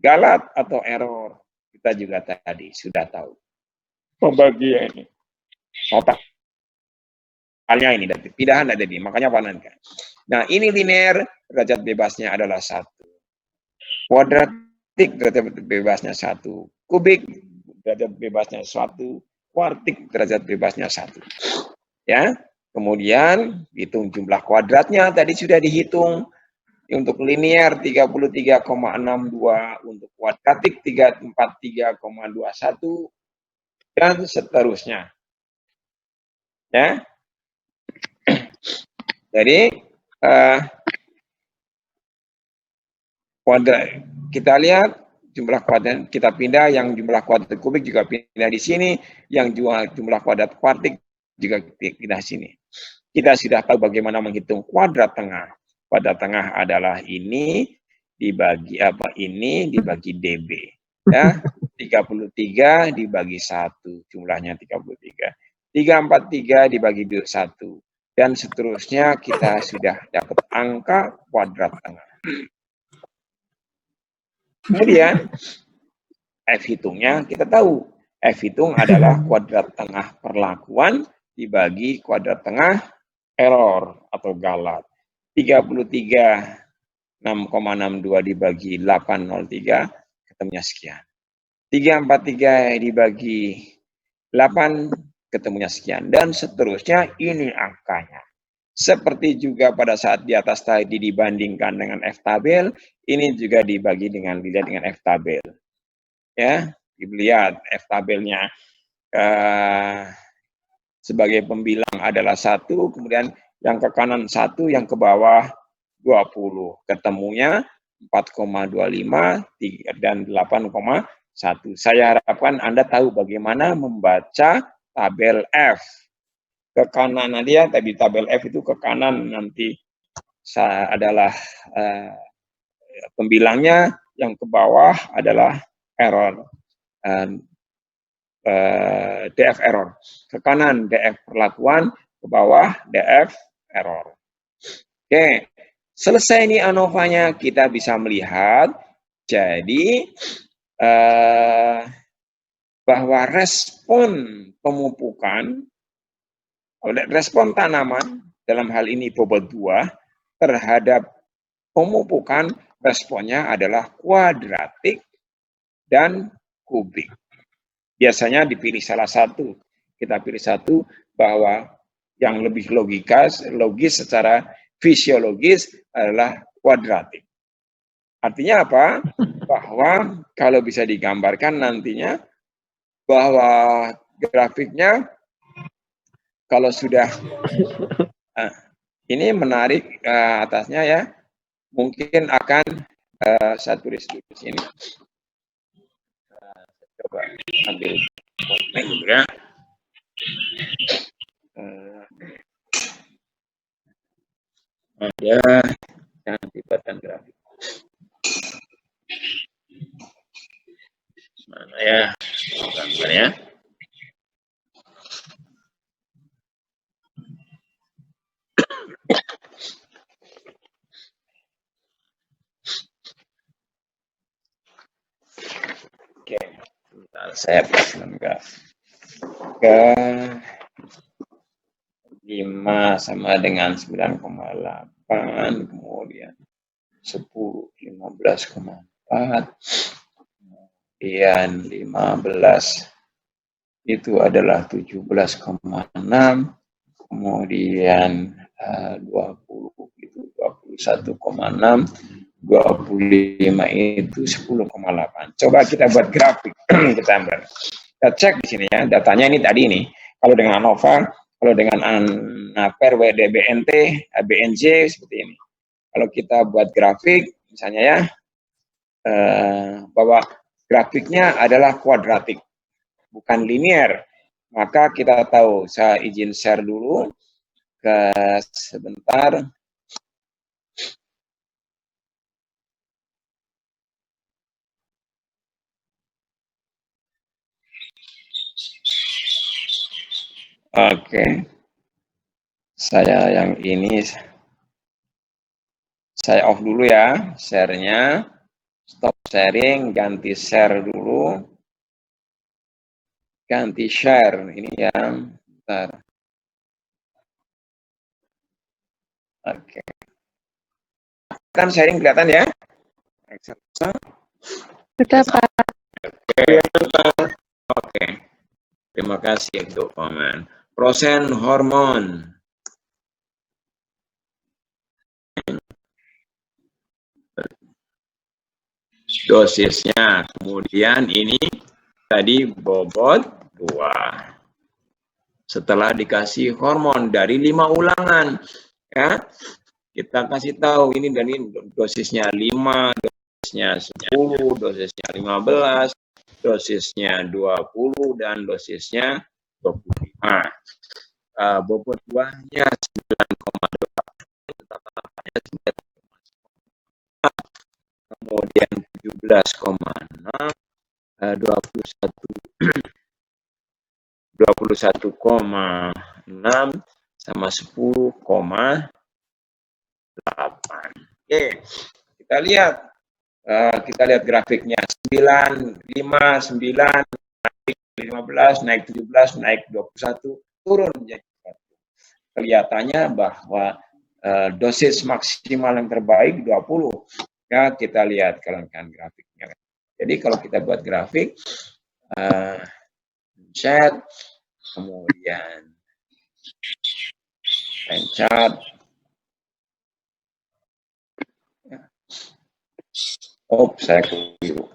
Galat atau error, kita juga tadi sudah tahu. Pembagian ini. Totalnya ini, pindahan ada di, makanya panenkan. Nah, ini linear, derajat bebasnya adalah 1. Kuadratik, derajat bebasnya 1. Kubik, derajat bebasnya 1. Kuartik, derajat bebasnya 1. Ya, kemudian hitung jumlah kuadratnya, tadi sudah dihitung. Untuk linear 33,62, untuk kuadratik 343,21, dan seterusnya. Ya. Jadi kuadrat kita lihat jumlah kuadrat, kita pindah yang jumlah kuadrat kubik juga pindah di sini, yang jumlah kuadrat kuartik juga pindah sini. Kita sudah tahu bagaimana menghitung kuadrat tengah. Kuadrat tengah adalah ini dibagi apa? Ini dibagi DB. Ya, 33 dibagi 1, jumlahnya 33. 343 dibagi 1. Dan seterusnya kita sudah dapat angka kuadrat tengah. Kemudian F hitungnya kita tahu. F hitung adalah kuadrat tengah perlakuan dibagi kuadrat tengah error atau galat. 33 6,62 dibagi 803 ketemunya sekian. 343 dibagi 8 ketemunya sekian, dan seterusnya. Ini angkanya. Seperti juga pada saat di atas tadi dibandingkan dengan F tabel, ini juga dibagi dengan dilihat dengan F tabel. Ya, dilihat F tabelnya sebagai pembilang adalah 1, kemudian yang ke kanan 1, yang ke bawah 20. Ketemunya 4,25 dan 8,1. Saya harapkan Anda tahu bagaimana membaca tabel F. Ke kanan nanti ya, tadi tabel F itu ke kanan nanti adalah pembilangnya, yang ke bawah adalah error. DF error. Ke kanan DF perlakuan, ke bawah DF error. Oke, selesai ini ANOVA-nya, kita bisa melihat jadi bahwa respon pemupukan, respon tanaman dalam hal ini bobot buah terhadap pemupukan, responnya adalah kuadratik dan kubik. Biasanya dipilih salah satu. Kita pilih satu, bahwa yang lebih logis secara fisiologis adalah kuadratik. Artinya apa? Bahwa kalau bisa digambarkan nantinya bahwa grafiknya kalau sudah ini menarik atasnya ya, mungkin akan saya tulis di sini. Coba ambil konten dulu ya. Ada keterlibatan grafik. Mana ya gambarnya? Oke, bentar saya pasang grafik. Ke 5 sama dengan 9,8, kemudian 10, 15,4, kemudian 15 itu adalah 17,6, kemudian 20 itu 21,6, 25 itu 10,8. Coba kita buat grafik. Kita cek di sini ya, datanya ini tadi ini. Kalau dengan ANOVA, kalau dengan ANAPER, WDBNT, BNJ seperti ini. Kalau kita buat grafik, misalnya ya, bahwa grafiknya adalah kuadratik, bukan linear. Maka kita tahu, saya izin share dulu ke sebentar. Oke. Saya yang ini saya off dulu ya, share-nya. Stop sharing, ganti share dulu. Ganti share, ini yang bentar. Oke. Kan sharing kelihatan ya?
Sudah, Pak.
Oke. Terima kasih untuk komen. Prosen hormon. Dosisnya. Kemudian ini tadi bobot 2. Setelah dikasih hormon dari 5 ulangan, ya kita kasih tahu ini dari dosisnya 5, dosisnya 10, dosisnya 15, dosisnya 20, dan dosisnya 25. Bobot buahnya 9,8, kemudian 17,6, 21,6 sama 10,8. Oke, kita lihat grafiknya 9, 5, 9, naik 15, naik 17, naik 21, turun menjadi 1. Kelihatannya bahwa dosis maksimal yang terbaik 20. Ya, kita lihat kan grafiknya. Jadi kalau kita buat grafik, set, kemudian chart. Oh, saya keliru.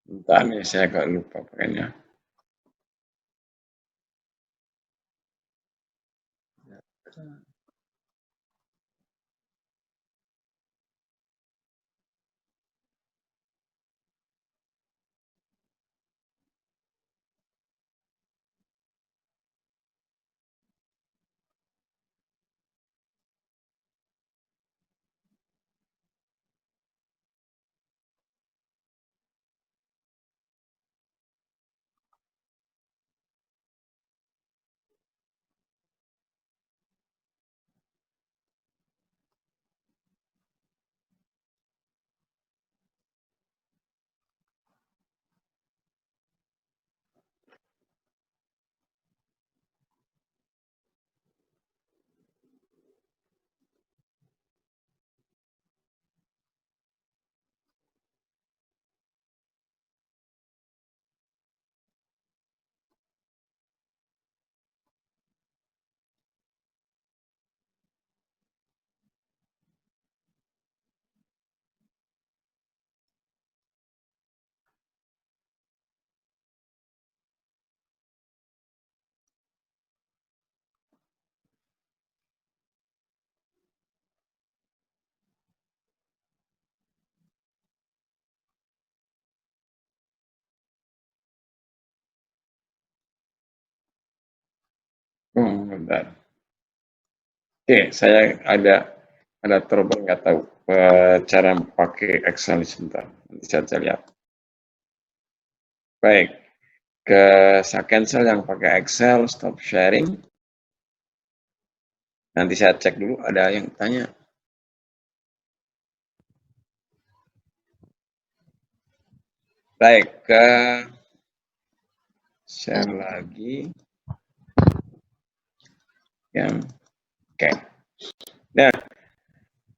Bentar nih, saya agak lupa pakainya. Bentar. Oke, saya ada trouble nggak tahu cara pakai Excel sebentar. Nanti saya lihat. Baik, saya cancel yang pakai Excel, stop sharing. Nanti saya cek dulu, ada yang tanya. Baik, share lagi. Yang oke. Nah,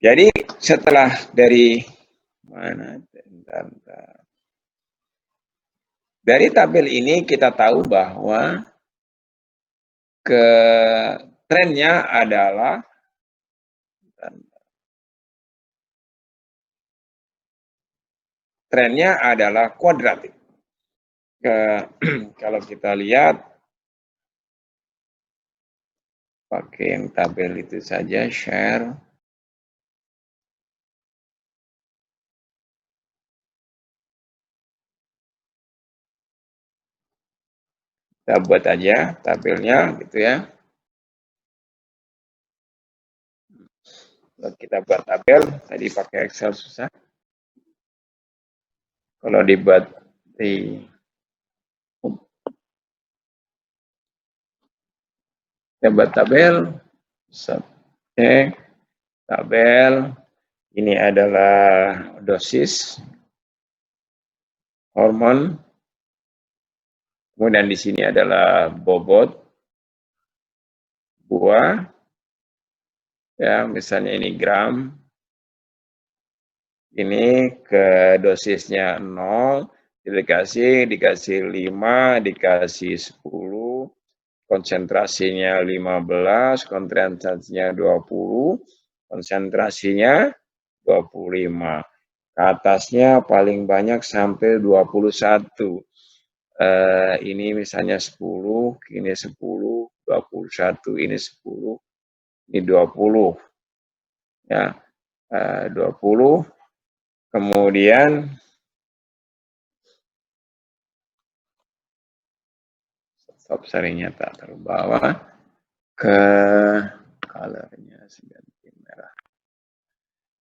jadi setelah dari mana? Bentar. Dari tabel ini kita tahu bahwa trennya adalah kuadratik. Kalau kita lihat pakai yang tabel itu saja, share. Kita buat aja tabelnya gitu ya. Kalau kita buat tabel, tadi pakai Excel susah. Kalau dibuat di kita buat tabel, tabel ini adalah dosis hormon, kemudian di sini adalah bobot buah, ya misalnya ini gram, ini ke dosisnya 0, dikasih 5, dikasih 10, konsentrasinya 15, konsentrasinya 20, konsentrasinya 25. Ke atasnya paling banyak sampai 21. Ini misalnya 10, ini 10, 21, ini 10, ini 20. Ya, 20. Kemudian stop sharingnya tak terbawa ke colornya ganti merah.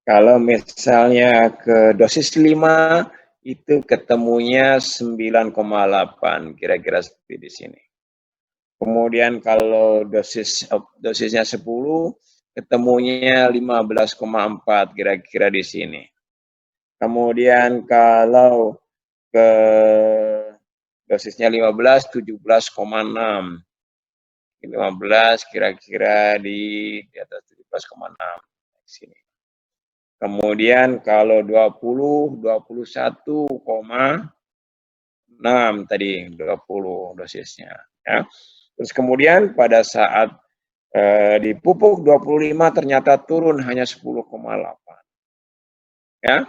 Kalau misalnya ke dosis 5 itu ketemunya 9,8 kira-kira seperti di sini. Kemudian kalau dosisnya 10 ketemunya 15,4 kira-kira di sini. Kemudian kalau ke dosisnya 15, 17,6. 15 kira-kira di atas 17,6 sini. Kemudian kalau 20, 21,6 tadi 20 dosisnya. Ya. Terus kemudian pada saat di pupuk 25 ternyata turun hanya 10,8. Ya.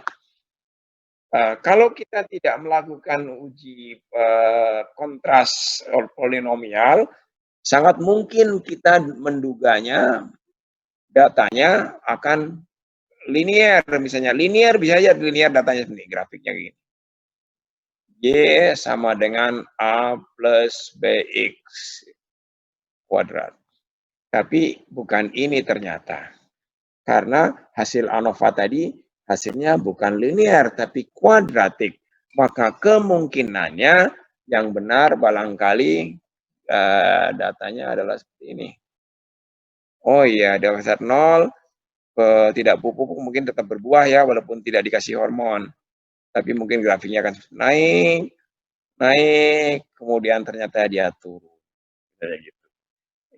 Kalau kita tidak melakukan uji kontras polinomial, sangat mungkin kita menduganya datanya akan linear. Misalnya linear bisa aja linear datanya sendiri, grafiknya gini. Y sama dengan A plus BX kuadrat. Tapi bukan ini ternyata. Karena hasil ANOVA tadi hasilnya bukan linear tapi kuadratik. Maka kemungkinannya yang benar barangkali datanya adalah seperti ini. Oh iya, dasar 0, tidak pupuk mungkin tetap berbuah ya walaupun tidak dikasih hormon. Tapi mungkin grafiknya akan naik, kemudian ternyata dia turun. Gitu.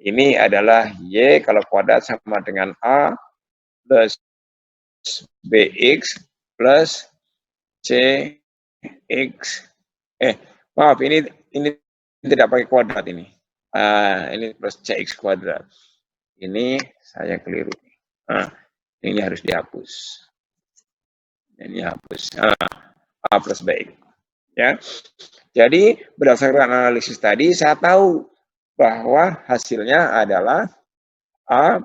Ini adalah Y kalau kuadrat sama dengan A plus BX plus CX. Maaf, ini tidak pakai kuadrat ini. Ini plus CX kuadrat. Ini saya keliru. Ini harus dihapus. Ini hapus. A plus BX. Ya. Jadi berdasarkan analisis tadi saya tahu bahwa hasilnya adalah A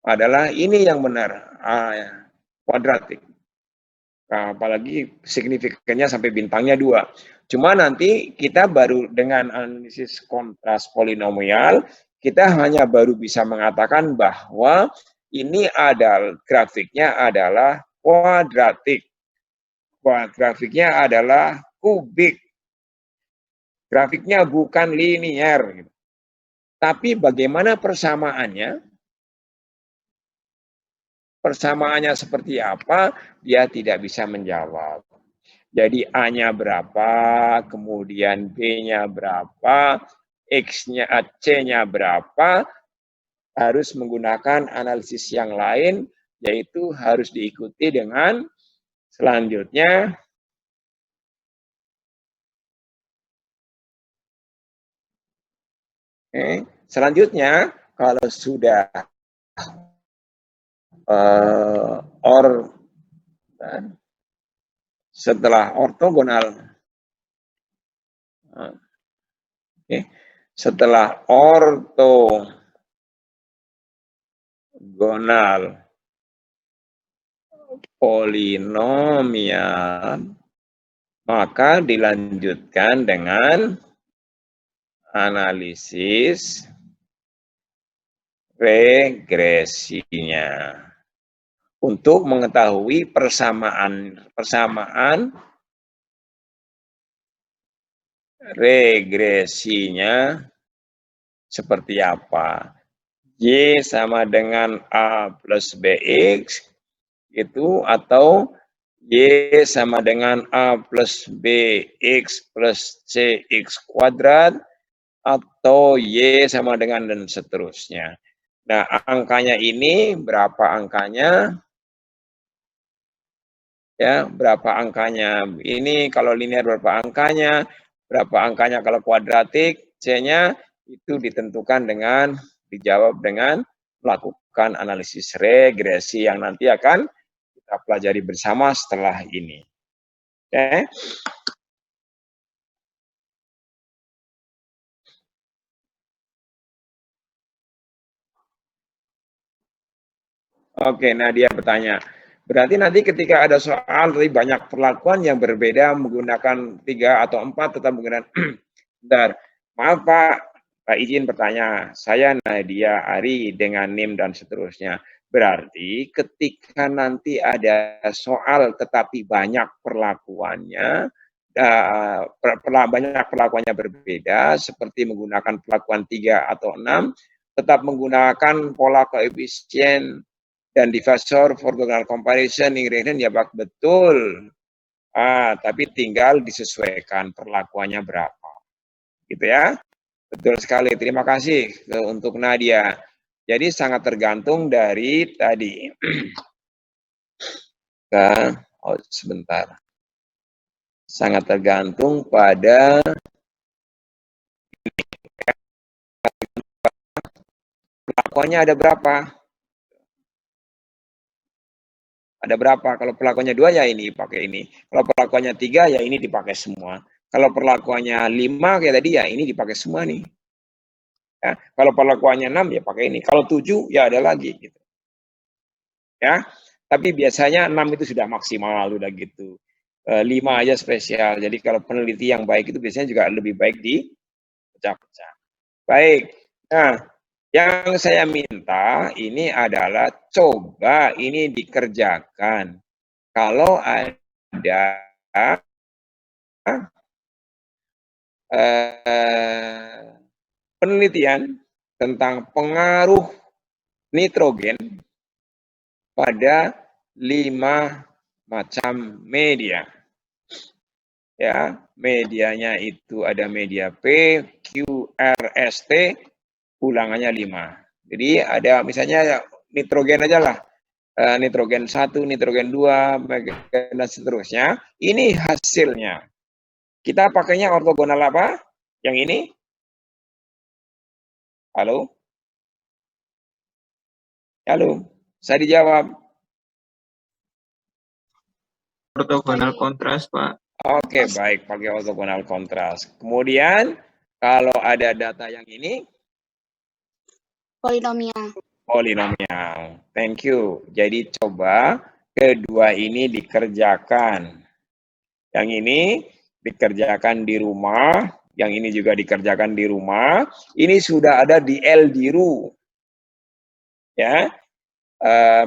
adalah ini yang benar, A ya, kuadratik. Apalagi signifikannya sampai bintangnya 2. Cuma nanti kita baru dengan analisis kontras polinomial, kita hanya baru bisa mengatakan bahwa ini adalah grafiknya adalah kuadratik. Grafiknya adalah kubik. Grafiknya bukan linear. Tapi bagaimana persamaannya? Persamaannya seperti apa? Dia tidak bisa menjawab. Jadi A-nya berapa, kemudian B-nya berapa, X-nya, C-nya berapa, harus menggunakan analisis yang lain, yaitu harus diikuti dengan selanjutnya selanjutnya kalau sudah setelah ortogonal, setelah ortogonal polinomial, maka dilanjutkan dengan analisis regresinya untuk mengetahui persamaan regresinya seperti apa. Y sama dengan A plus BX itu, atau Y sama dengan A plus BX plus CX kuadrat, atau Y sama dengan dan seterusnya. Nah, angkanya ini berapa angkanya? Ya, berapa angkanya? Ini kalau linear berapa angkanya? Berapa angkanya kalau kuadratik? C-nya itu ditentukan dengan dijawab dengan melakukan analisis regresi yang nanti akan kita pelajari bersama setelah ini. Oke. Oke, Nadia bertanya. Berarti nanti ketika ada soal dari banyak perlakuan yang berbeda menggunakan 3 atau 4 tetap menggunakan bentar. Maaf Pak izin bertanya. Saya Nadia Ari dengan NIM dan seterusnya. Berarti ketika nanti ada soal tetapi banyak perlakuannya, banyak perlakuannya berbeda, seperti menggunakan perlakuan 3 atau 6, tetap menggunakan pola koefisien dan difasor orthogonal comparison ingredient ya Pak, betul. Tapi tinggal disesuaikan perlakuannya berapa. Gitu ya. Betul sekali. Terima kasih untuk Nadia. Jadi sangat tergantung dari tadi. Sebentar. Sangat tergantung pada perlakuannya ada berapa. Ada berapa? Kalau perlakuannya 2 ya ini pakai ini. Kalau perlakuannya 3 ya ini dipakai semua. Kalau perlakuannya 5 kayak tadi ya ini dipakai semua nih. Ya, kalau perlakuannya 6 ya pakai ini. Kalau 7 ya ada lagi gitu. Ya. Tapi biasanya 6 itu sudah maksimal udah gitu. 5 aja spesial. Jadi kalau peneliti yang baik itu biasanya juga lebih baik dipecah-pecah. Baik. Nah, yang saya minta ini adalah coba ini dikerjakan. Kalau ada penelitian tentang pengaruh nitrogen pada 5 macam media. Ya, medianya itu ada media P, Q, R, S, T, ulangannya 5. Jadi ada misalnya nitrogen aja lah. Nitrogen 1, nitrogen 2, dan seterusnya. Ini hasilnya. Kita pakainya ortogonal apa? Yang ini? Halo? Halo? Saya dijawab.
Ortogonal kontras, Pak.
Oke, baik. Pakai ortogonal kontras. Kemudian, kalau ada data yang ini?
Polinomial.
Polinomial. Thank you. Jadi coba kedua ini dikerjakan. Yang ini dikerjakan di rumah, yang ini juga dikerjakan di rumah. Ini sudah ada di LDRU. Ya.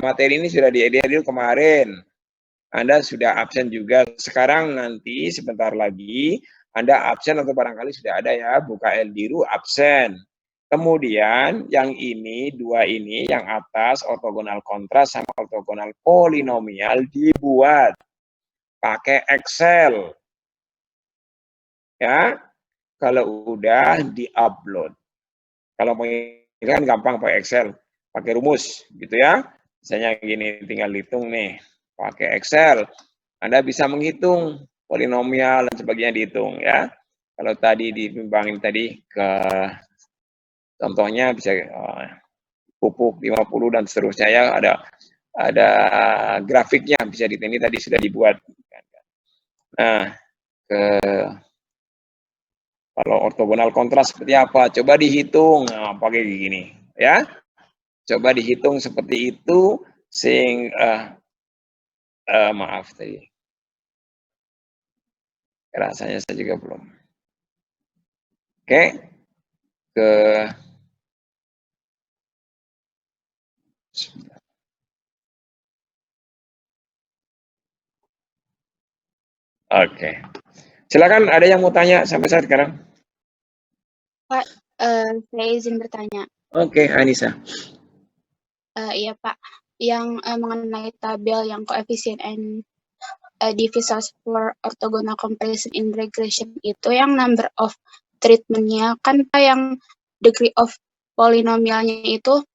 Materi ini sudah di LDRU kemarin. Anda sudah absen juga. Sekarang nanti sebentar lagi Anda absen atau barangkali sudah ada ya, buka LDRU absen. Kemudian yang ini, dua ini, yang atas ortogonal kontras sama ortogonal polinomial dibuat pakai Excel. Ya, kalau udah di-upload. Kalau mau ini kan gampang pakai Excel, pakai rumus gitu ya. Misalnya gini, tinggal hitung nih, pakai Excel. Anda bisa menghitung polinomial dan sebagainya dihitung ya. Kalau tadi ditimbangin tadi ke contohnya bisa pupuk 50 dan seterusnya ya, ada grafiknya bisa ini tadi sudah dibuat. Nah, kalau ortogonal kontras seperti apa? Coba dihitung. Nah, pakai gini ya. Coba dihitung seperti itu maaf tadi. Rasanya saya juga belum. Oke. Oke. Silakan, ada yang mau tanya sampai saat sekarang?
Pak, saya izin bertanya.
Oke, Anissa.
Iya Pak, yang mengenai tabel yang coefficient and divisors for orthogonal comparison in regression itu yang number of treatment-nya kan Pak, yang degree of polinomialnya itu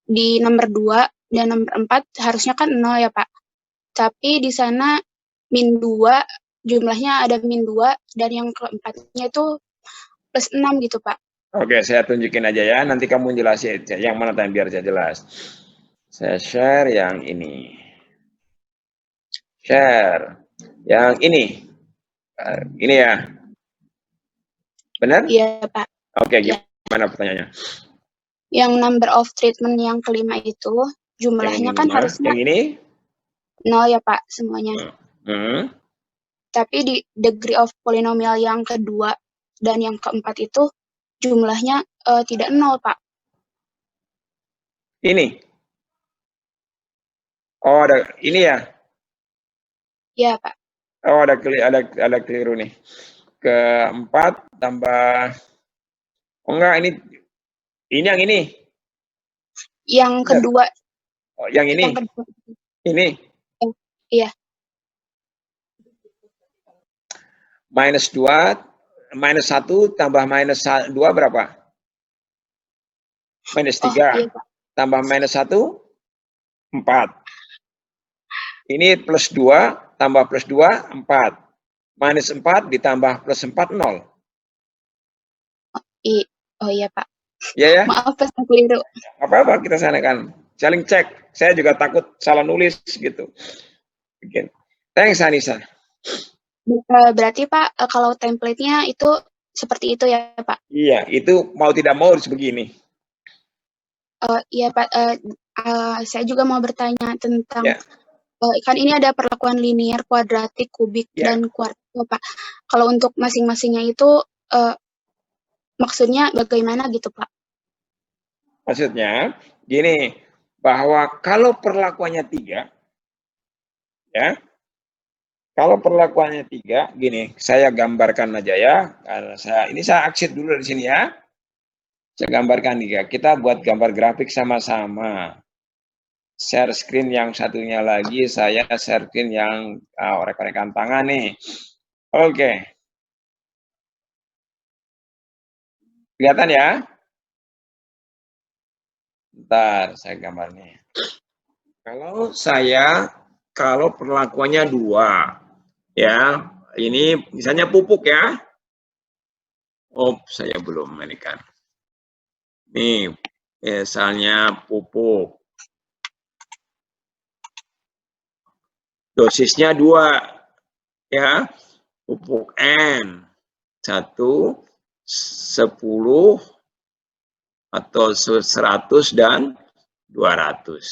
di nomor 2 dan nomor 4 harusnya kan 0 ya Pak. Tapi di sana min 2, jumlahnya ada min 2 dan yang keempatnya itu plus 6 gitu Pak.
Oke, saya tunjukin aja ya. Nanti kamu jelasin yang mana tadi biar saya jelas. Saya share yang ini. Share. Yang ini. Ini ya. Benar?
Iya Pak.
Oke, gimana pertanyaannya?
Yang number of treatment yang kelima itu jumlahnya kan harusnya
yang ini
0 ya Pak semuanya. Tapi di degree of polinomial yang kedua dan yang keempat itu jumlahnya tidak 0 Pak.
Ini. Oh, ada ini ya?
Iya Pak.
Oh, ada keliru nih. Keempat tambah. Oh enggak, ini yang ini.
Yang kedua.
Oh, yang ini.
Yang kedua.
Ini.
Iya.
Minus 2, minus 1 tambah minus 2 berapa? Minus 3.
Iya,
tambah minus 1, 4. Ini plus 2, tambah plus 2, 4. Minus 4 ditambah plus 4, 0.
Oh iya Pak.
Iya ya?
Maaf Pak, saya keliru.
Apa-apa kita sanakan. saling cek. Saya juga takut salah nulis gitu. Bikin. Thanks Anissa.
Berarti Pak, kalau template-nya itu seperti itu ya Pak?
Iya, itu mau tidak mau harus begini.
Iya Pak, saya juga mau bertanya tentang
Ya.
kan ini ada perlakuan linear, kuadratik, kubik,
Ya.
dan kuartil Pak. Kalau untuk masing-masingnya itu maksudnya bagaimana gitu Pak?
Maksudnya gini, bahwa kalau perlakuannya 3, ya, kalau perlakuannya 3, gini, saya gambarkan aja ya. Karena saya exit dulu di sini ya. Saya gambarkan 3. Kita buat gambar grafik sama-sama. Share screen yang satunya lagi, saya share screen yang rekan-rekan tangan nih. Oke. Kelihatan ya? Bentar, saya gambarnya. Kalau perlakuannya 2, ya, ini misalnya pupuk ya. Saya belum ini kan. Nih, misalnya pupuk. Dosisnya 2, ya. Pupuk N 1, 10, atau 100 dan 200.